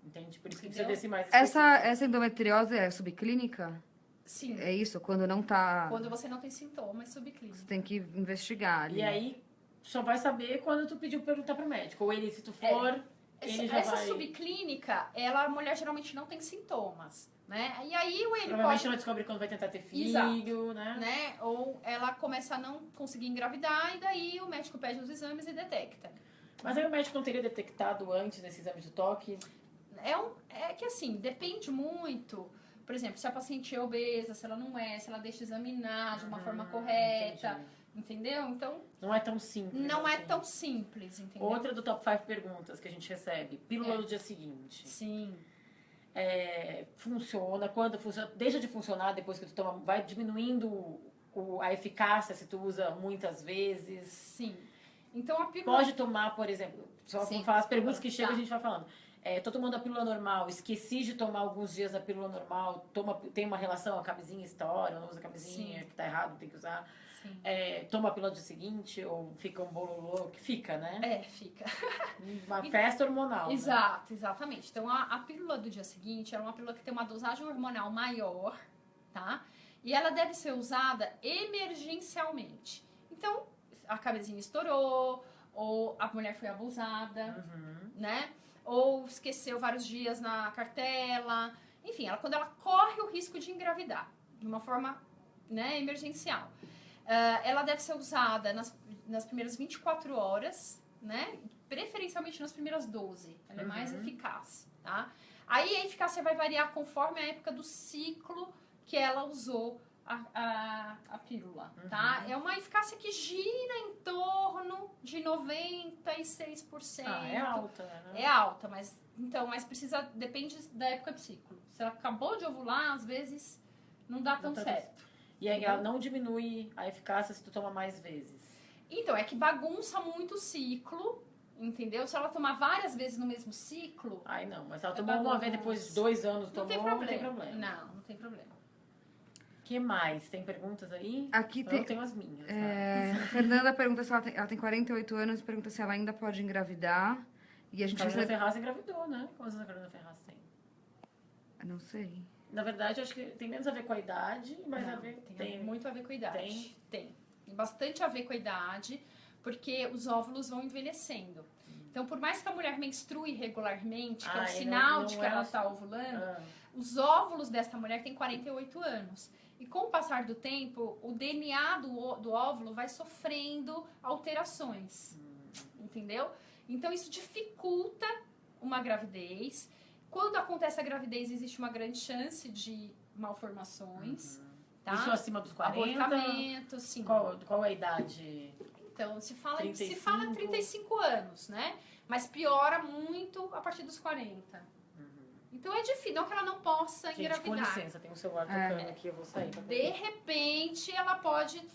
Entendi, por isso que Entendeu? precisa desse mais Essa endometriose é subclínica? Sim. É isso? Quando não tá... Quando você não tem sintomas subclínicos. Você tem que investigar ali. E aí, só vai saber quando tu pediu perguntar pro médico. Ou ele, se tu for, ele já essa vai... subclínica, a mulher geralmente não tem sintomas, né? E aí ele Provavelmente pode... ela descobre quando vai tentar ter filho, Exato. né? Ou ela começa a não conseguir engravidar e daí o médico pede os exames e detecta. Mas aí o médico não teria detectado antes nesse exame de toque? É que assim, depende muito. Por exemplo, se a paciente é obesa, se ela não é, se ela deixa examinar de uma forma correta, entendi. Entendeu? Então, não é tão simples. Não é assim. tão simples, entendeu? Outra do top 5 perguntas que a gente recebe. Pílula no dia seguinte. Sim. Funciona? Quando funciona? Deixa de funcionar depois que tu toma? Vai diminuindo a eficácia se tu usa muitas vezes? Sim. Então a pílula... Pode tomar, por exemplo, só Sim, falar as perguntas que chegam, tá. a gente vai falando. Tô tomando a pílula normal, esqueci de tomar alguns dias a pílula normal, tem uma relação, a camisinha estoura, não usa camisinha, Sim. que tá errado, tem que usar. Sim. Toma a pílula do dia seguinte, ou fica um bololô, que fica, né? Fica. Uma festa hormonal. Exato, exatamente. Então, a pílula do dia seguinte é uma pílula que tem uma dosagem hormonal maior, tá? E ela deve ser usada emergencialmente. Então, a camisinha estourou, ou a mulher foi abusada, né? Ou esqueceu vários dias na cartela. Enfim, quando ela corre o risco de engravidar, de uma forma, né, emergencial. Ela deve ser usada nas primeiras 24 horas, né? Preferencialmente nas primeiras 12. Ela é mais eficaz, tá? Aí a eficácia vai variar conforme a época do ciclo que ela usou a pílula, tá? É uma eficácia que gira em torno de 96%. É alta, né? É alta, mas depende da época do ciclo. Se ela acabou de ovular, às vezes não dá tão certo. E aí ela não diminui a eficácia se tu toma mais vezes. Então, é que bagunça muito o ciclo, entendeu? Se ela tomar várias vezes no mesmo ciclo... Ai, não, mas se ela tomou uma vez depois de 2 anos, não tem problema. Não. Não tem problema. O que mais? Tem perguntas aí? Aqui Eu tenho as minhas. A Fernanda pergunta se ela tem 48 anos, pergunta se ela ainda pode engravidar. E a gente Carolina Ferraz engravidou, né? Quantos anos a Carolina Ferraz tem? Não sei. Na verdade, eu acho que tem menos a ver com a idade, mas Tem muito a ver com a idade. Tem Bastante a ver com a idade, porque os óvulos vão envelhecendo. Então, por mais que a mulher menstrue regularmente, que é um sinal de que ela está ovulando, os óvulos dessa mulher têm 48 anos. E com o passar do tempo, o DNA do óvulo vai sofrendo alterações. Entendeu? Então, isso dificulta uma gravidez. Quando acontece a gravidez, existe uma grande chance de malformações. Tá? Isso acima dos 40? Abortamento, sim. Qual é a idade? Então, se fala 35? 35 anos, né? Mas piora muito a partir dos 40. Então é difícil, não que ela não possa engravidar. Com licença, tem um celular tocando aqui, eu vou sair. De repente, ela pode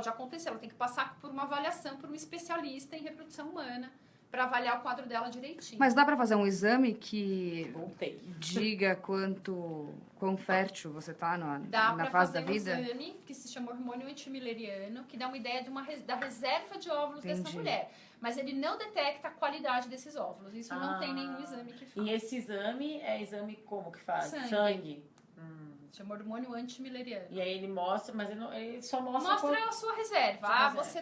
acontecer, ela tem que passar por uma avaliação por um especialista em reprodução humana para avaliar o quadro dela direitinho. Mas dá para fazer um exame que Voltei. diga quão fértil você tá na fase da vida? Dá para fazer um exame que se chama hormônio antimileriano, que dá uma ideia da reserva de óvulos dessa mulher. Mas ele não detecta a qualidade desses óvulos. Isso não tem nenhum exame que faz. E esse exame é exame como que faz? Sangue. Chama hormônio antimileriano. E aí ele mostra, mas ele só mostra... Mostra a sua reserva. Você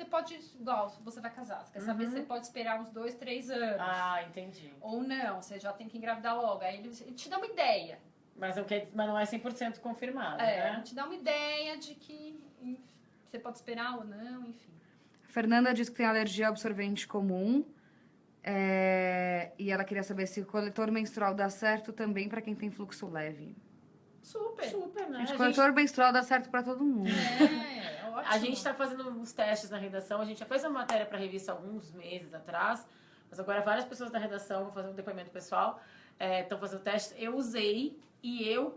pode... Igual, você vai casar. Você quer saber se você pode esperar uns 2, 3 anos. Entendi. Ou não, você já tem que engravidar logo. Aí ele te dá uma ideia. Mas não é 100% confirmado, né? Ele te dá uma ideia de que você pode esperar ou não, enfim. Fernanda diz que tem alergia a absorvente comum. E ela queria saber se o coletor menstrual dá certo também para quem tem fluxo leve. Super, né? Gente, coletor menstrual dá certo para todo mundo. É ótimo. A gente está fazendo uns testes na redação. A gente já fez uma matéria para a revista há alguns meses atrás. Mas agora várias pessoas da redação vão fazer um depoimento pessoal. Estão fazendo testes. Eu usei e eu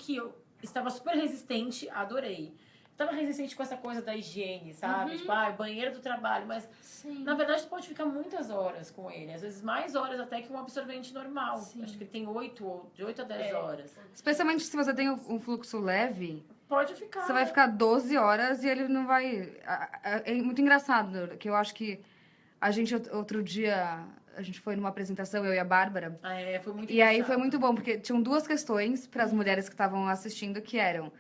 estava super resistente, adorei. Estava resistente com essa coisa da higiene, sabe? Tipo, banheiro do trabalho. Mas, na verdade, tu pode ficar muitas horas com ele. Às vezes, mais horas até que um absorvente normal. Sim. Acho que ele tem de 8 a 10 horas. Especialmente se você tem um fluxo leve, Pode ficar. você vai ficar 12 horas e ele não vai... É muito engraçado, que eu acho que a gente, outro dia, a gente foi numa apresentação, eu e a Bárbara. Foi muito E aí foi muito bom, porque tinham 2 questões para as mulheres que estavam assistindo, que eram...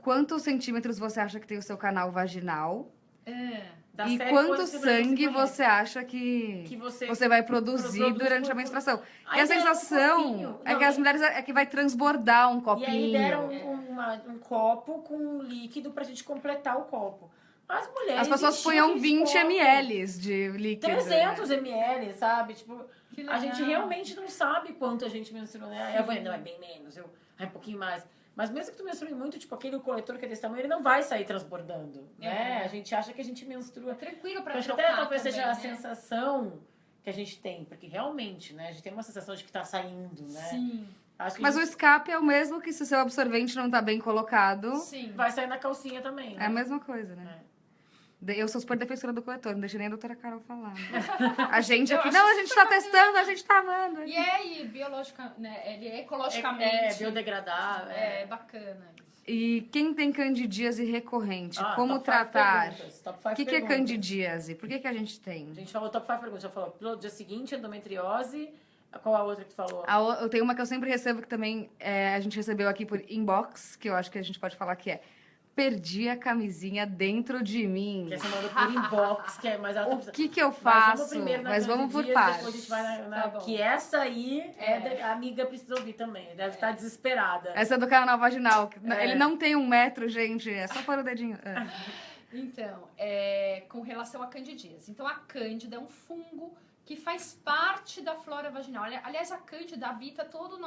Quantos centímetros você acha que tem o seu canal vaginal? E quanto sangue você acha que você vai produzir durante a menstruação? E a sensação é que as mulheres que vai transbordar um copinho. E aí deram um copo com um líquido pra gente completar o copo. As pessoas punham 20 ml de líquido. 300 ml, sabe? Tipo, a gente realmente não sabe quanto a gente menstrua, né? Eu falei, não, é bem menos, um pouquinho mais. Mas mesmo que tu menstrue muito, tipo, aquele coletor que é desse tamanho, ele não vai sair transbordando, né? A gente acha que a gente menstrua. Tranquilo pra trocar. Acho que até talvez seja a sensação que a gente tem, porque realmente, né? A gente tem uma sensação de que tá saindo, né? Sim. Acho que Mas o escape é o mesmo que se o seu absorvente não tá bem colocado. Sim. vai sair na calcinha também, É né? a mesma coisa, né? Eu sou super defensora do corretor, não deixa nem a doutora Carol falar. Né? A gente Eu aqui, acho não, a gente tá testando, a gente tá amando. E é biológica, né? Ele é ecologicamente. É biodegradável. É bacana isso. E quem tem candidíase recorrente, Ah, como top five tratar? perguntas, top O five que é perguntas. candidíase? Por que a gente tem? A gente falou top 5 perguntas. Já falou pelo dia seguinte, endometriose. Qual a outra que tu falou? Eu tenho uma que eu sempre recebo, que também a gente recebeu aqui por inbox, que eu acho que a gente pode falar que é: perdi a camisinha dentro de mim. Que essa manda por inbox, que é mais ela O que eu Mas faço? vamos primeiro na Mas vamos por candidíase, partes. depois a gente vai na Tá bom. que essa aí a amiga precisa ouvir também. Deve estar desesperada. Essa é do canal vaginal. É. Ele não tem 1 metro, gente. É só pôr o dedinho. É. Então, com relação à candidíase. Então, a cândida é um fungo que faz parte da flora vaginal. Aliás, a cândida habita todas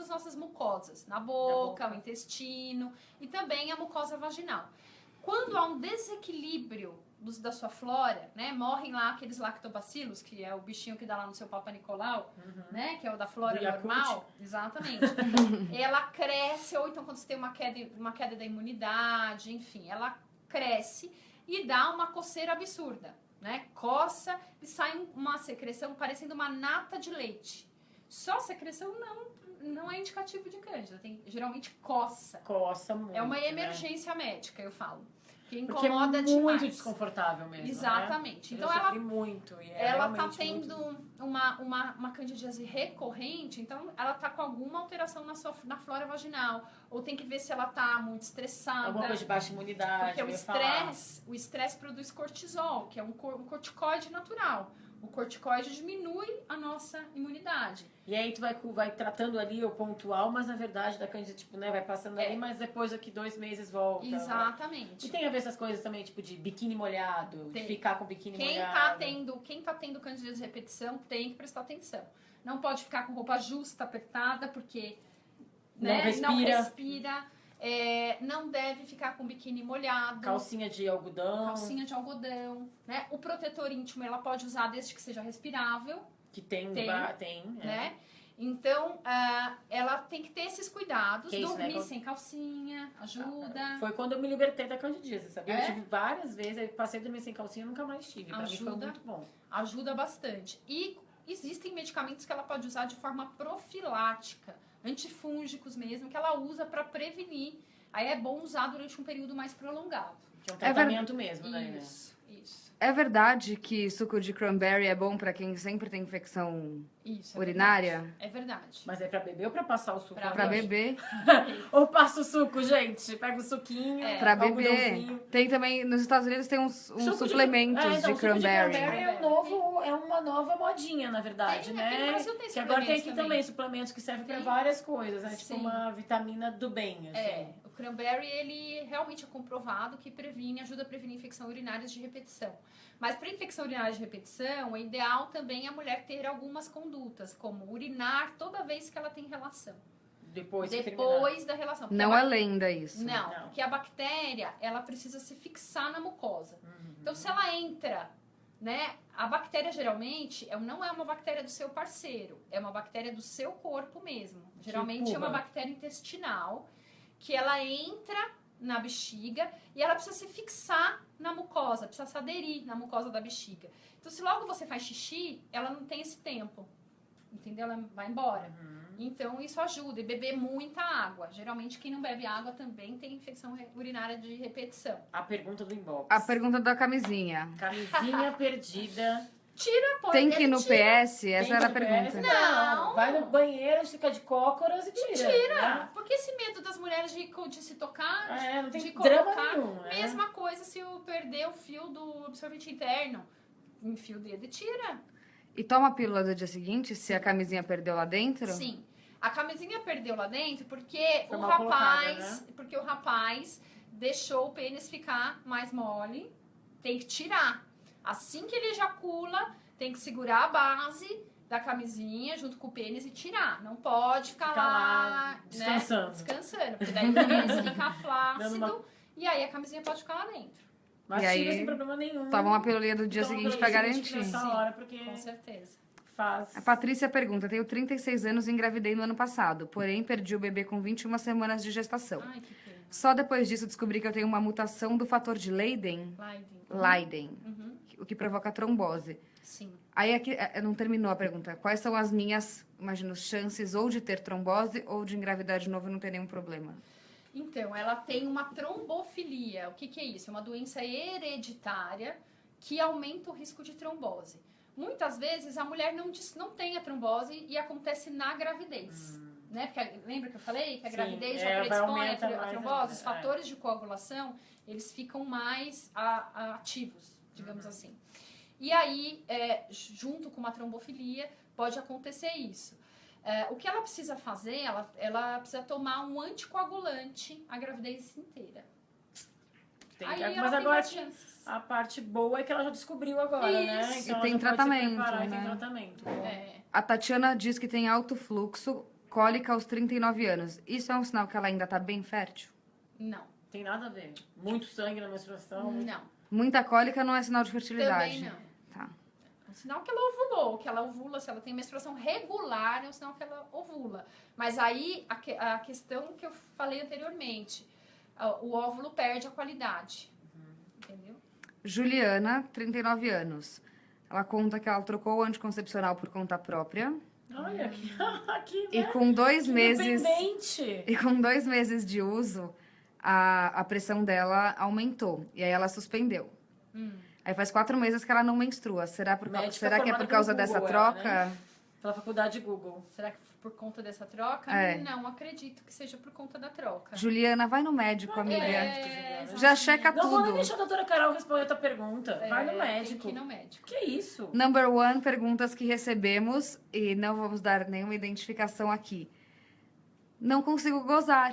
as nossas mucosas, na boca, o intestino e também a mucosa vaginal. Quando há um desequilíbrio da sua flora, né, morrem lá aqueles lactobacilos, que é o bichinho que dá lá no seu Papa Nicolau, né, que é o da flora Do Yakult. normal. Exatamente. Ela cresce, ou então quando você tem uma queda da imunidade, enfim, ela cresce e dá uma coceira absurda, né? Coça e sai uma secreção parecendo uma nata de leite. Só secreção não é indicativo de cândida, geralmente coça. Coça muito. É uma né? emergência médica, eu falo. Que Porque é incomoda muito demais. desconfortável mesmo. Exatamente. Né? Então eu ela sofri muito. E ela tá realmente tendo muito... uma candidíase recorrente, então ela tá com alguma alteração na flora vaginal. Ou tem que ver se ela tá muito estressada. Alguma coisa de baixa imunidade. Porque eu ia falar. o estresse produz cortisol, que é um corticoide natural. O corticoide diminui a nossa imunidade. E aí tu vai tratando ali o pontual, mas na verdade da cândida, tipo, né, vai passando ali, mas depois daqui 2 meses volta. Exatamente. E tem a ver essas coisas também, tipo, de biquíni molhado, de ficar com biquíni Quem molhado. quem tá tendo candidíase de repetição tem que prestar atenção. Não pode ficar com roupa justa, apertada, porque Não respira. não respira. Não deve ficar com biquíni molhado. Calcinha de algodão. Calcinha de algodão, né? O protetor íntimo ela pode usar desde que seja respirável, Que tem. né? Então, ela tem que ter esses cuidados. Que é isso, dormir né? sem calcinha, ajuda. Foi quando eu me libertei da candidíase, sabia? É? Eu tive várias vezes, eu passei a dormir sem calcinha e nunca mais tive. Pra mim foi Ajuda. muito bom. Ajuda bastante. E existem medicamentos que ela pode usar de forma profilática, antifúngicos mesmo, que ela usa para prevenir. Aí é bom usar durante um período mais prolongado. Que é um tratamento mesmo, né? Isso. É verdade que suco de cranberry é bom pra quem sempre tem infecção Isso. urinária? É verdade. Mas é pra beber ou pra passar o suco? Pra beber? Ou passa o suco, gente. Pega o suquinho. Pra beber. algodãozinho. Tem também, nos Estados Unidos tem uns Suco suplementos então, de suco cranberry. de cranberry é uma nova modinha, na verdade, Tem, aqui no né? Brasil tem Que agora tem aqui suplementos também suplementos que servem pra Tem. várias coisas, né? Tipo Sim. uma vitamina do bem, assim. O cranberry, ele realmente é comprovado que ajuda a prevenir infecção urinárias de repetição. Mas para infecção urinária de repetição, é ideal também a mulher ter algumas condutas, como urinar toda vez que ela tem relação. Depois Da relação. Porque Não é lenda isso. Não, Não. porque a bactéria, ela precisa se fixar na mucosa. Uhum. Então, se ela entra, né? A bactéria, geralmente, não é uma bactéria do seu parceiro. É uma bactéria do seu corpo mesmo. Geralmente, é uma empurra. bactéria intestinal que ela entra na bexiga e ela precisa se fixar na mucosa, precisa se aderir na mucosa da bexiga. Então, se logo você faz xixi, ela não tem esse tempo, entendeu? Ela vai embora. Então, isso ajuda. E beber muita água. Geralmente, quem não bebe água também tem infecção urinária de repetição. A pergunta do inbox. A pergunta da camisinha. Camisinha perdida. Pô, Tem que ir ele no tira. PS? Essa Tem era a que ir no pergunta. PS? Não. Vai no banheiro, fica de cócoras e tira. Né? Porque esse medo das mulheres de se tocar, Não tem de drama colocar, nenhum. né? mesma coisa se eu perder o fio do absorvente interno. Enfia o dedo e tira. E toma a pílula do dia seguinte, se a camisinha perdeu lá dentro? Sim. A camisinha perdeu lá dentro porque Foi o mal rapaz, colocada, deixou o pênis ficar mais mole. Tem que tirar. Assim que ele ejacula, tem que segurar a base da camisinha junto com o pênis e tirar. Não pode ficar lá, né, descansando. descansando. Porque daí o pênis fica Dando flácido uma- e aí a camisinha pode ficar lá dentro. Mas E tira aí, sem problema nenhum. Toma uma pilulinha do dia Toma seguinte pelo pra seguinte garantir. nessa hora, porque Com certeza. faz. A Patrícia pergunta, tenho 36 anos e engravidei no ano passado, porém perdi o bebê com 21 semanas de gestação. Ai, que pena. Só depois disso descobri que eu tenho uma mutação do fator de Leiden, o que provoca trombose. Sim. Aí aqui, não terminou a pergunta. Quais são as minhas, imagino, chances ou de ter trombose ou de engravidar de novo e não ter nenhum problema? Então, ela tem uma trombofilia. O que que é isso? É uma doença hereditária que aumenta o risco de trombose. Muitas vezes a mulher não tem a trombose e acontece na gravidez. Né? Porque lembra que eu falei que a gravidez já predispõe a trombose? Os fatores de coagulação, eles ficam mais ativos, digamos assim. E aí, junto com uma trombofilia, pode acontecer isso. O que ela precisa fazer, ela precisa tomar um anticoagulante a gravidez inteira. Mas agora a parte boa é que ela já descobriu agora, né? Então e tem tratamento, né? tem tratamento. A Tatiana diz que tem alto fluxo, cólica aos 39 anos. Isso é um sinal que ela ainda tá bem fértil? Não. Tem nada a ver. Muito sangue na menstruação. Não. Muita cólica não é sinal de fertilidade? Também não. Tá. É um sinal que ela ovulou, que ela ovula, se ela tem menstruação regular, é um sinal que ela ovula. Mas aí, a questão que eu falei anteriormente, o óvulo perde a qualidade. Entendeu? Juliana, 39 anos. Ela conta que ela trocou o anticoncepcional por conta própria. Olha, aqui né? E com 2 meses... Independente. E com 2 meses de uso, a pressão dela aumentou. E aí ela suspendeu. Aí faz 4 meses que ela não menstrua. Será que é por causa dessa troca? Né? Pela faculdade Google. Será que por conta dessa troca? Não acredito que seja por conta da troca. Juliana, vai no médico, amiga. Já checa tudo. Não vou nem deixar a doutora Carol responder a tua pergunta. Vai no médico. Tem que ir no médico. Que isso? Number 1, perguntas que recebemos e não vamos dar nenhuma identificação aqui. Não consigo gozar.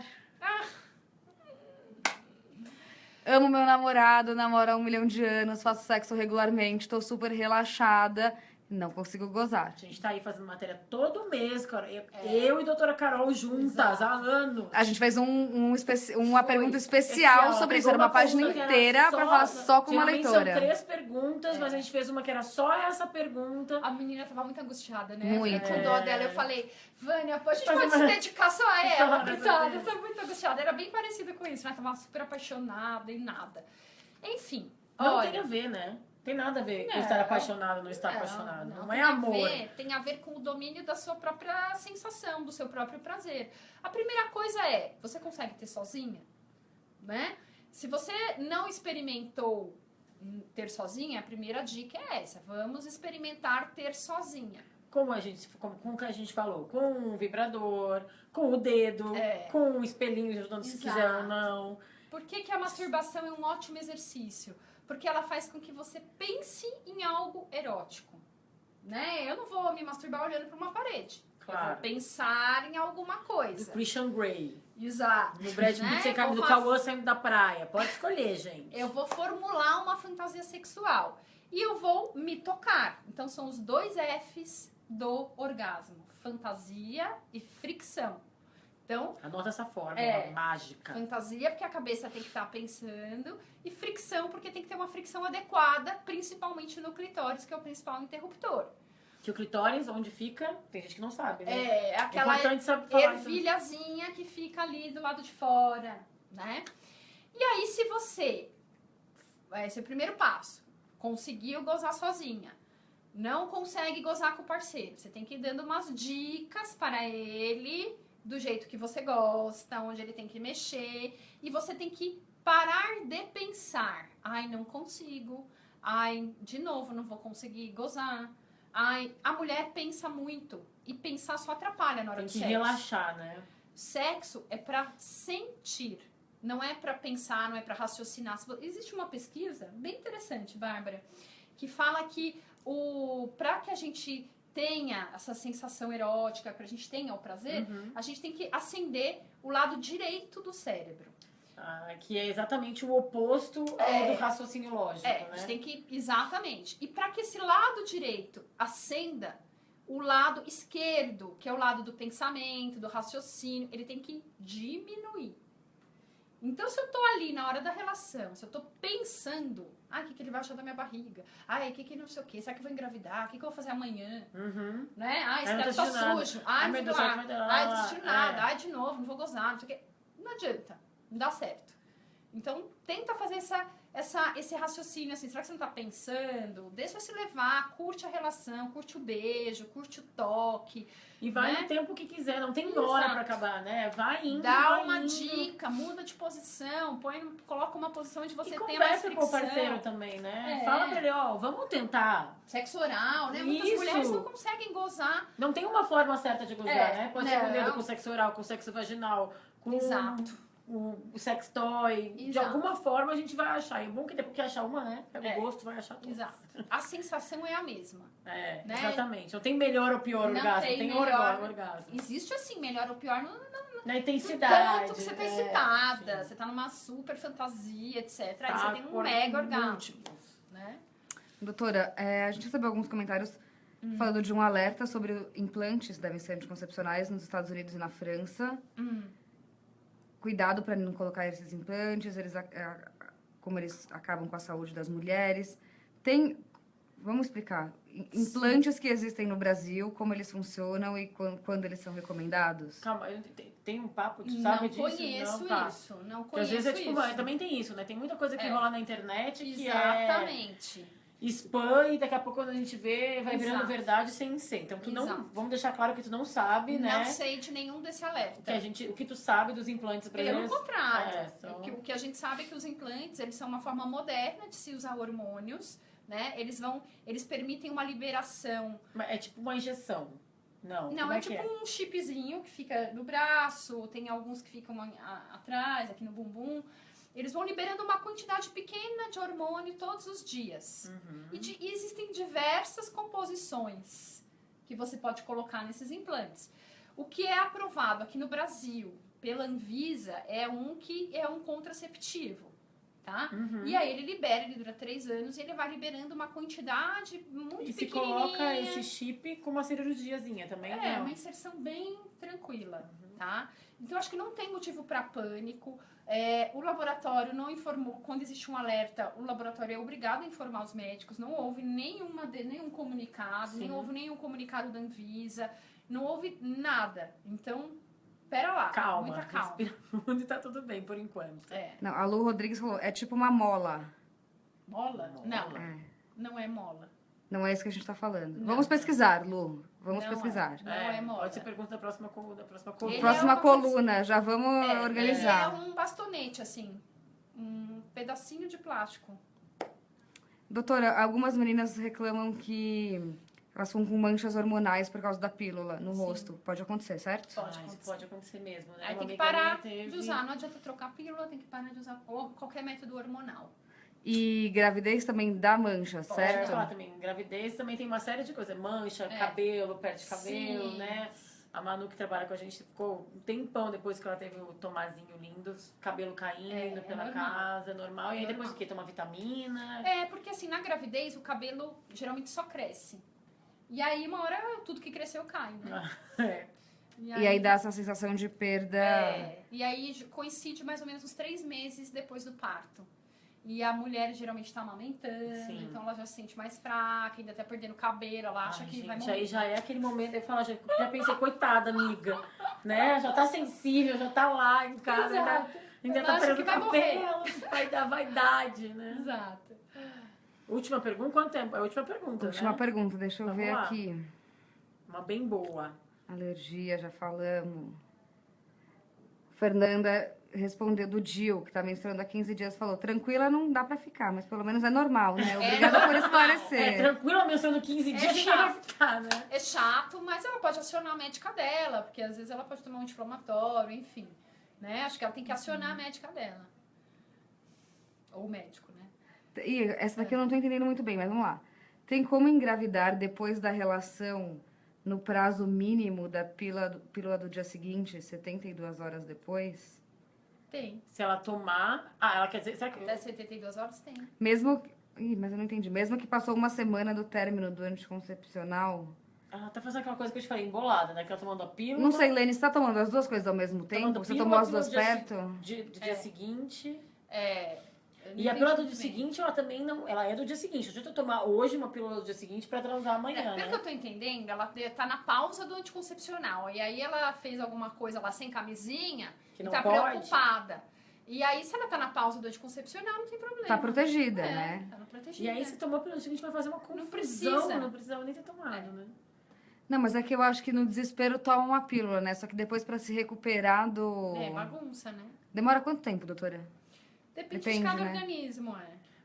Amo meu namorado, namoro há 1 milhão de anos, faço sexo regularmente, tô super relaxada. Não consigo gozar. A gente tá aí fazendo matéria todo mês, cara. Eu e a doutora Carol juntas há anos. A gente fez uma pergunta especial sobre isso. Era uma página inteira pra falar só com uma leitora. São 3 perguntas, mas a gente fez uma que era só essa pergunta. A menina tava muito angustiada, né? Muito. Com dó dela. Eu falei, Vânia, a gente pode se dedicar só a ela, coitada. Eu tava muito angustiada. Era bem parecida com isso, mas tava super apaixonada e nada. Enfim. Não tem a ver, né? Tem nada a ver com estar apaixonado ou não estar apaixonado. Não é amor. Tem a ver com o domínio da sua própria sensação, do seu próprio prazer. A primeira coisa é, você consegue ter sozinha? Né? Se você não experimentou ter sozinha, a primeira dica é essa. Vamos experimentar ter sozinha. Como que a gente falou, com um vibrador, com o dedo, com um espelhinho ajudando se quiser ou não. Por que a masturbação é um ótimo exercício? Porque ela faz com que você pense em algo erótico, né? Eu não vou me masturbar olhando para uma parede. Claro. Eu vou pensar em alguma coisa. Do Christian Grey. Exato. No Brad Pitt, você cabe do Cauã saindo da praia. Pode escolher, gente. Eu vou formular uma fantasia sexual. E eu vou me tocar. Então, são os 2 Fs do orgasmo. Fantasia e fricção. Então, anota essa forma, mágica. Fantasia, porque a cabeça tem que estar pensando. E fricção, porque tem que ter uma fricção adequada, principalmente no clitóris, que é o principal interruptor. Que o clitóris, onde fica, tem gente que não sabe, né? É aquela ervilhazinha que fica ali do lado de fora, né? E aí, se você... Esse é o primeiro passo. Conseguiu gozar sozinha. Não consegue gozar com o parceiro. Você tem que ir dando umas dicas para ele... do jeito que você gosta, onde ele tem que mexer. E você tem que parar de pensar. Ai, não consigo. Ai, de novo, não vou conseguir gozar. Ai, a mulher pensa muito. E pensar só atrapalha na hora do sexo. Tem que relaxar, né? Sexo é pra sentir. Não é pra pensar, não é pra raciocinar. Existe uma pesquisa bem interessante, Bárbara, que fala que pra que a gente... tenha essa sensação erótica, pra gente tenha o prazer, a gente tem que acender o lado direito do cérebro. Que é exatamente o oposto do raciocínio lógico, né? A gente tem que... Exatamente. E para que esse lado direito acenda, o lado esquerdo, que é o lado do pensamento, do raciocínio, ele tem que diminuir. Então, se eu tô ali na hora da relação, se eu tô pensando, Ai, o que ele vai achar da minha barriga? Ai, o que não sei o quê? Será que eu vou engravidar? O que eu vou fazer amanhã? Né? Ai, esse teto tá sujo. Ai, meu não Deus, vou vai doar. dar. Ai, desisti de nada. Ai, de novo, não vou gozar, não sei o quê. Não adianta. Não dá certo. Então, tenta fazer esse raciocínio, assim, será que você não tá pensando? Deixa se levar, curte a relação, curte o beijo, curte o toque. E vai né? no tempo que quiser, não tem hora pra acabar, né? Vai indo, Dá vai uma indo. dica, muda de posição, coloca uma posição onde você E tem mais conversa com fricção. o parceiro também, né? É. Fala pra ele, ó, vamos tentar. Sexo oral, né? Muitas Isso. mulheres não conseguem gozar. Não tem uma forma certa de gozar, né? Pode ser com o dedo, não. com sexo oral, com sexo vaginal, com Exato. o sex toy. De Exato. alguma forma a gente vai achar. E é bom que depois que achar uma, né? Pega o gosto, vai achar tudo. Exato. A sensação é a mesma. É, né? exatamente. Não tem melhor ou pior Não orgasmo, tem tem melhor. orgasmo. Existe assim, melhor ou pior, Na intensidade. tanto que você tá é, excitada, sim. você tá numa super fantasia, etc. Aí Tá, você tem um por mega orgasmo, múltiplos. né? Doutora, a gente recebeu alguns comentários falando de um alerta sobre implantes devem ser anticoncepcionais nos Estados Unidos e na França. Cuidado para não colocar esses implantes, como eles acabam com a saúde das mulheres. Vamos explicar. Implantes que existem no Brasil, como eles funcionam e quando eles são recomendados? Calma, tem um papo, tu sabe disso? Conheço tá. isso, não Porque às vezes conheço é tipo, isso. também tem isso, né? Tem muita coisa que rola na internet que Exatamente. é spam e daqui a pouco quando a gente vê, vai virando Exato. verdade sem ser. Então tu não, Exato. vamos deixar claro que tu não sabe, né? Não sei de nenhum desse alerta. O que tu sabe dos implantes brasileiros. Pelo contrário. são- O que a gente sabe é que os implantes, eles são uma forma moderna de se usar hormônios, né? Eles permitem uma liberação. É tipo uma injeção. Não, Não, como é que tipo um chipzinho que fica no braço, tem alguns que ficam atrás, aqui no bumbum. Eles vão liberando uma quantidade pequena de hormônio todos os dias. E existem diversas composições que você pode colocar nesses implantes. O que é aprovado aqui no Brasil pela Anvisa é um contraceptivo, tá? E aí ele dura 3 anos e ele vai liberando uma quantidade muito E se pequenininha. coloca esse chip com uma cirurgiazinha também, É, não? uma inserção bem tranquila, tá? Então, acho que não tem motivo para pânico. O laboratório não informou, quando existe um alerta, o laboratório é obrigado a informar os médicos. Não houve nenhum comunicado, nem houve nenhum comunicado da Anvisa, não houve nada. Então, pera lá, Calma, muita calma. respira fundo e tá tudo bem por enquanto. Não, a Lu Rodrigues falou, é tipo uma mola. Mola? Não, É. não é mola. Não é isso que a gente tá falando. Não. Vamos pesquisar, Lu. Vamos Não pesquisar. Não é mola. Pode ser pergunta da próxima coluna. Ele Próxima é uma coluna, já vamos organizar. Ele é um bastonete, assim, um pedacinho de plástico. Doutora, algumas meninas reclamam que elas ficam com manchas hormonais por causa da pílula no rosto. Pode acontecer, certo? Isso pode acontecer mesmo, né? Aí Uma tem que amiga parar minha teve- de usar, não adianta trocar pílula, tem que parar de usar qualquer método hormonal. E gravidez também dá mancha, Pode certo? falar também, gravidez também tem uma série de coisas. Mancha, cabelo, perde cabelo, Sim. né? A Manu que trabalha com a gente ficou um tempão depois que ela teve o Tomazinho lindo, cabelo caindo pela normal. casa, normal. E aí depois o Normal. quê? Toma vitamina. Porque assim, na gravidez o cabelo geralmente só cresce. E aí uma hora tudo que cresceu cai, né? É. E aí dá essa sensação de perda. E aí coincide mais ou menos uns 3 meses depois do parto. E a mulher geralmente tá amamentando, Sim. então ela já se sente mais fraca, ainda tá perdendo cabelo, ela acha Ai, que gente, vai morrer. aí já é aquele momento, eu falo, já pensei, coitada, amiga, né? Já tá sensível, já tá lá em casa, Exato. ainda Ela tá acha perdendo que vai cabelo, vai dar vaidade, né? Exato. Última pergunta, quanto tempo? É a última pergunta, Última né? pergunta, deixa eu Vamos ver lá. aqui. Uma bem boa. Alergia, já falamos. Fernanda respondeu do Dil, que tá menstruando há 15 dias, falou: tranquila não dá pra ficar, mas pelo menos é normal, né? Obrigada por esclarecer. Tranquila, mencionando 15 dias, ninguém vai chato. ficar, né? É chato, mas ela pode acionar a médica dela, porque às vezes ela pode tomar um anti-inflamatório, enfim. Né? Acho que ela tem que acionar a médica dela. Ou o médico, né? E essa daqui eu não tô entendendo muito bem, mas vamos lá. Tem como engravidar depois da relação no prazo mínimo da pílula do dia seguinte, 72 horas depois? Tem. Se ela tomar... Ah, ela quer dizer... Será que... Até 72 horas tem. Mesmo... Ih, mas eu não entendi. Mesmo que passou uma semana do término do anticoncepcional... Ela tá fazendo aquela coisa que eu te falei, embolada, né? Que ela tomando a pílula... Não sei, Lene, você tá tomando as duas coisas ao mesmo tomando tempo? Você pílula, tomou as pílula duas do dia perto? dia seguinte... E a pílula do dia seguinte, ela também não... Ela é do dia seguinte. Não adianta eu tomar hoje uma pílula do dia seguinte pra transar amanhã, Pelo que eu tô entendendo, ela tá na pausa do anticoncepcional. E aí ela fez alguma coisa lá sem camisinha Que e não tá pode. preocupada. E aí, se ela tá na pausa do anticoncepcional, não tem problema. Tá protegida, né? Tá protegida. E aí, se tomou a pílula do dia seguinte, vai fazer uma confusão. Não precisava nem ter tomado, né? Não, mas é que eu acho que no desespero toma uma pílula, né? Só que depois pra se recuperar do... É, bagunça, né? Demora quanto tempo, doutora? Depende Depende, de cada né? organismo,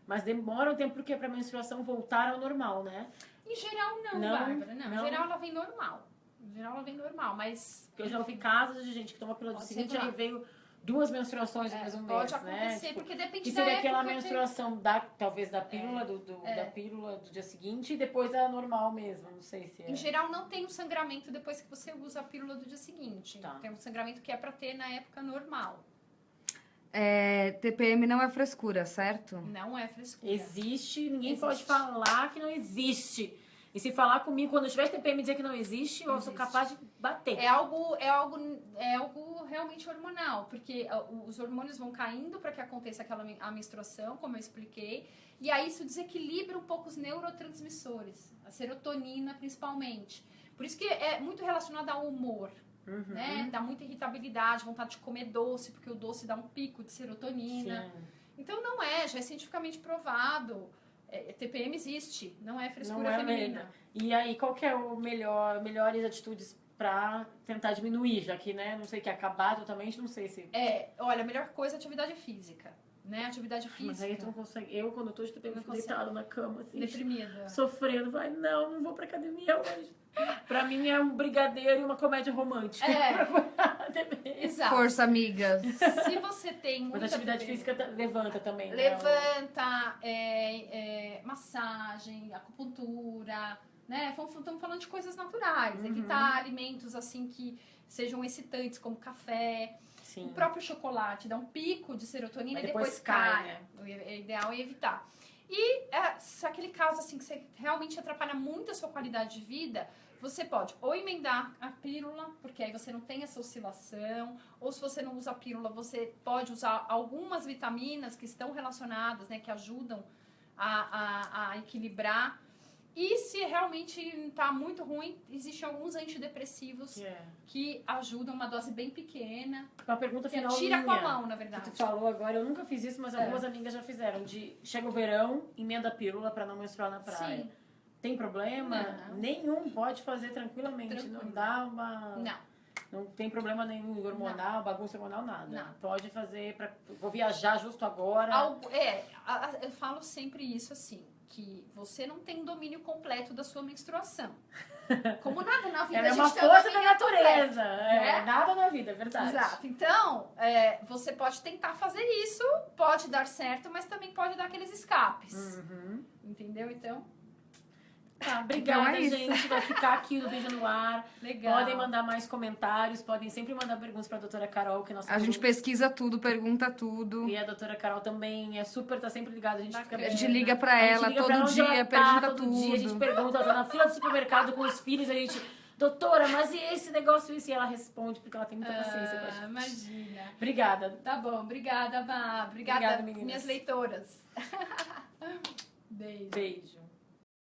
Mas demora um tempo porque pra menstruação voltar ao normal, né? Em geral, não, Não, Bárbara. Não, não. em geral ela vem normal. Em geral ela vem normal, mas... Porque eu já ouvi casos de gente que toma a pílula do Pode dia seguinte ser e aí veio 2 menstruações no mesmo mês, pode acontecer, né? Tipo, porque depende que da seria época. aquela que menstruação talvez da pílula, da pílula do dia seguinte e depois a normal mesmo, não sei se é. Em geral, não tem um sangramento depois que você usa a pílula do dia seguinte. Tá. Tem um sangramento que é pra ter na época normal. TPM não é frescura, certo? Não é frescura. Existe, ninguém Existe. pode falar que não existe. E se falar comigo quando eu tiver TPM e dizer que não existe, eu sou capaz de bater. É algo realmente hormonal, porque os hormônios vão caindo para que aconteça a menstruação, como eu expliquei, e aí isso desequilibra um pouco os neurotransmissores, a serotonina principalmente. Por isso que é muito relacionado ao humor, né? Dá muita irritabilidade, vontade de comer doce, porque o doce dá um pico de serotonina. Sim. Então já é cientificamente provado. TPM existe, não é frescura Não é feminina. E aí, qual que é o melhores atitudes pra tentar diminuir, já que, né, não sei, que acabar totalmente, não sei se... Olha, a melhor coisa é atividade física, né? Atividade física. Mas aí tu não consegue... Eu, quando eu tô de TPM, Não fico consegue. deitada na cama, assim, Deprimida. sofrendo. Vai, não vou pra academia hoje. Pra mim é um brigadeiro e uma comédia romântica. Exato. Força, amigas. Se você tem muita Mas a atividade TPM, física levanta também, né? levanta, massagem, acupuntura, né? Estamos falando de coisas naturais. Evitar alimentos assim que sejam excitantes, como café. Sim. O próprio chocolate dá um pico de serotonina Mas e depois depois cai, cai. né? O ideal é evitar. E se aquele caso assim que você realmente atrapalha muito a sua qualidade de vida, você pode ou emendar a pílula, porque aí você não tem essa oscilação, ou se você não usa a pílula, você pode usar algumas vitaminas que estão relacionadas, né, que ajudam a equilibrar. E se realmente está muito ruim, existem alguns antidepressivos que ajudam, uma dose bem pequena. Uma pergunta Que final tira com a minha, mão, na verdade. que tu falou agora, eu nunca fiz isso, mas algumas amigas já fizeram. Chega o verão, emenda a pílula pra não menstruar na praia. Sim. Tem problema? Não. Nenhum, pode fazer tranquilamente. Tranquilo. Não dá uma... Não. Não tem problema nenhum hormonal, bagunça hormonal, nada. Não. Pode fazer vou viajar justo agora. Eu falo sempre isso assim, que você não tem domínio completo da sua menstruação. Como nada na vida, Ela é a uma gente tem força da domínio completo, natureza. né? Nada na vida, é verdade. Exato. Então, você pode tentar fazer isso, pode dar certo, mas também pode dar aqueles escapes. Entendeu? Então, Tá, obrigada, Então é isso. gente. Vai ficar aqui o vídeo no ar. legal. Podem mandar mais comentários, podem sempre mandar perguntas pra doutora Carol, que é nossa A gente coluna. pesquisa tudo, pergunta tudo. E a doutora Carol também tá sempre ligada, a gente fica Bacana. A gente liga pra ela liga todo pra onde dia, ela pergunta todo tudo. dia, a gente pergunta, ela tá na fila do supermercado com os filhos, a gente, doutora, mas e esse negócio isso? E ela responde, porque ela tem muita paciência com a gente. Imagina. Obrigada. Tá bom, obrigada, Má. Obrigada, Obrigada, meninas. minhas leitoras. Beijo. Beijo.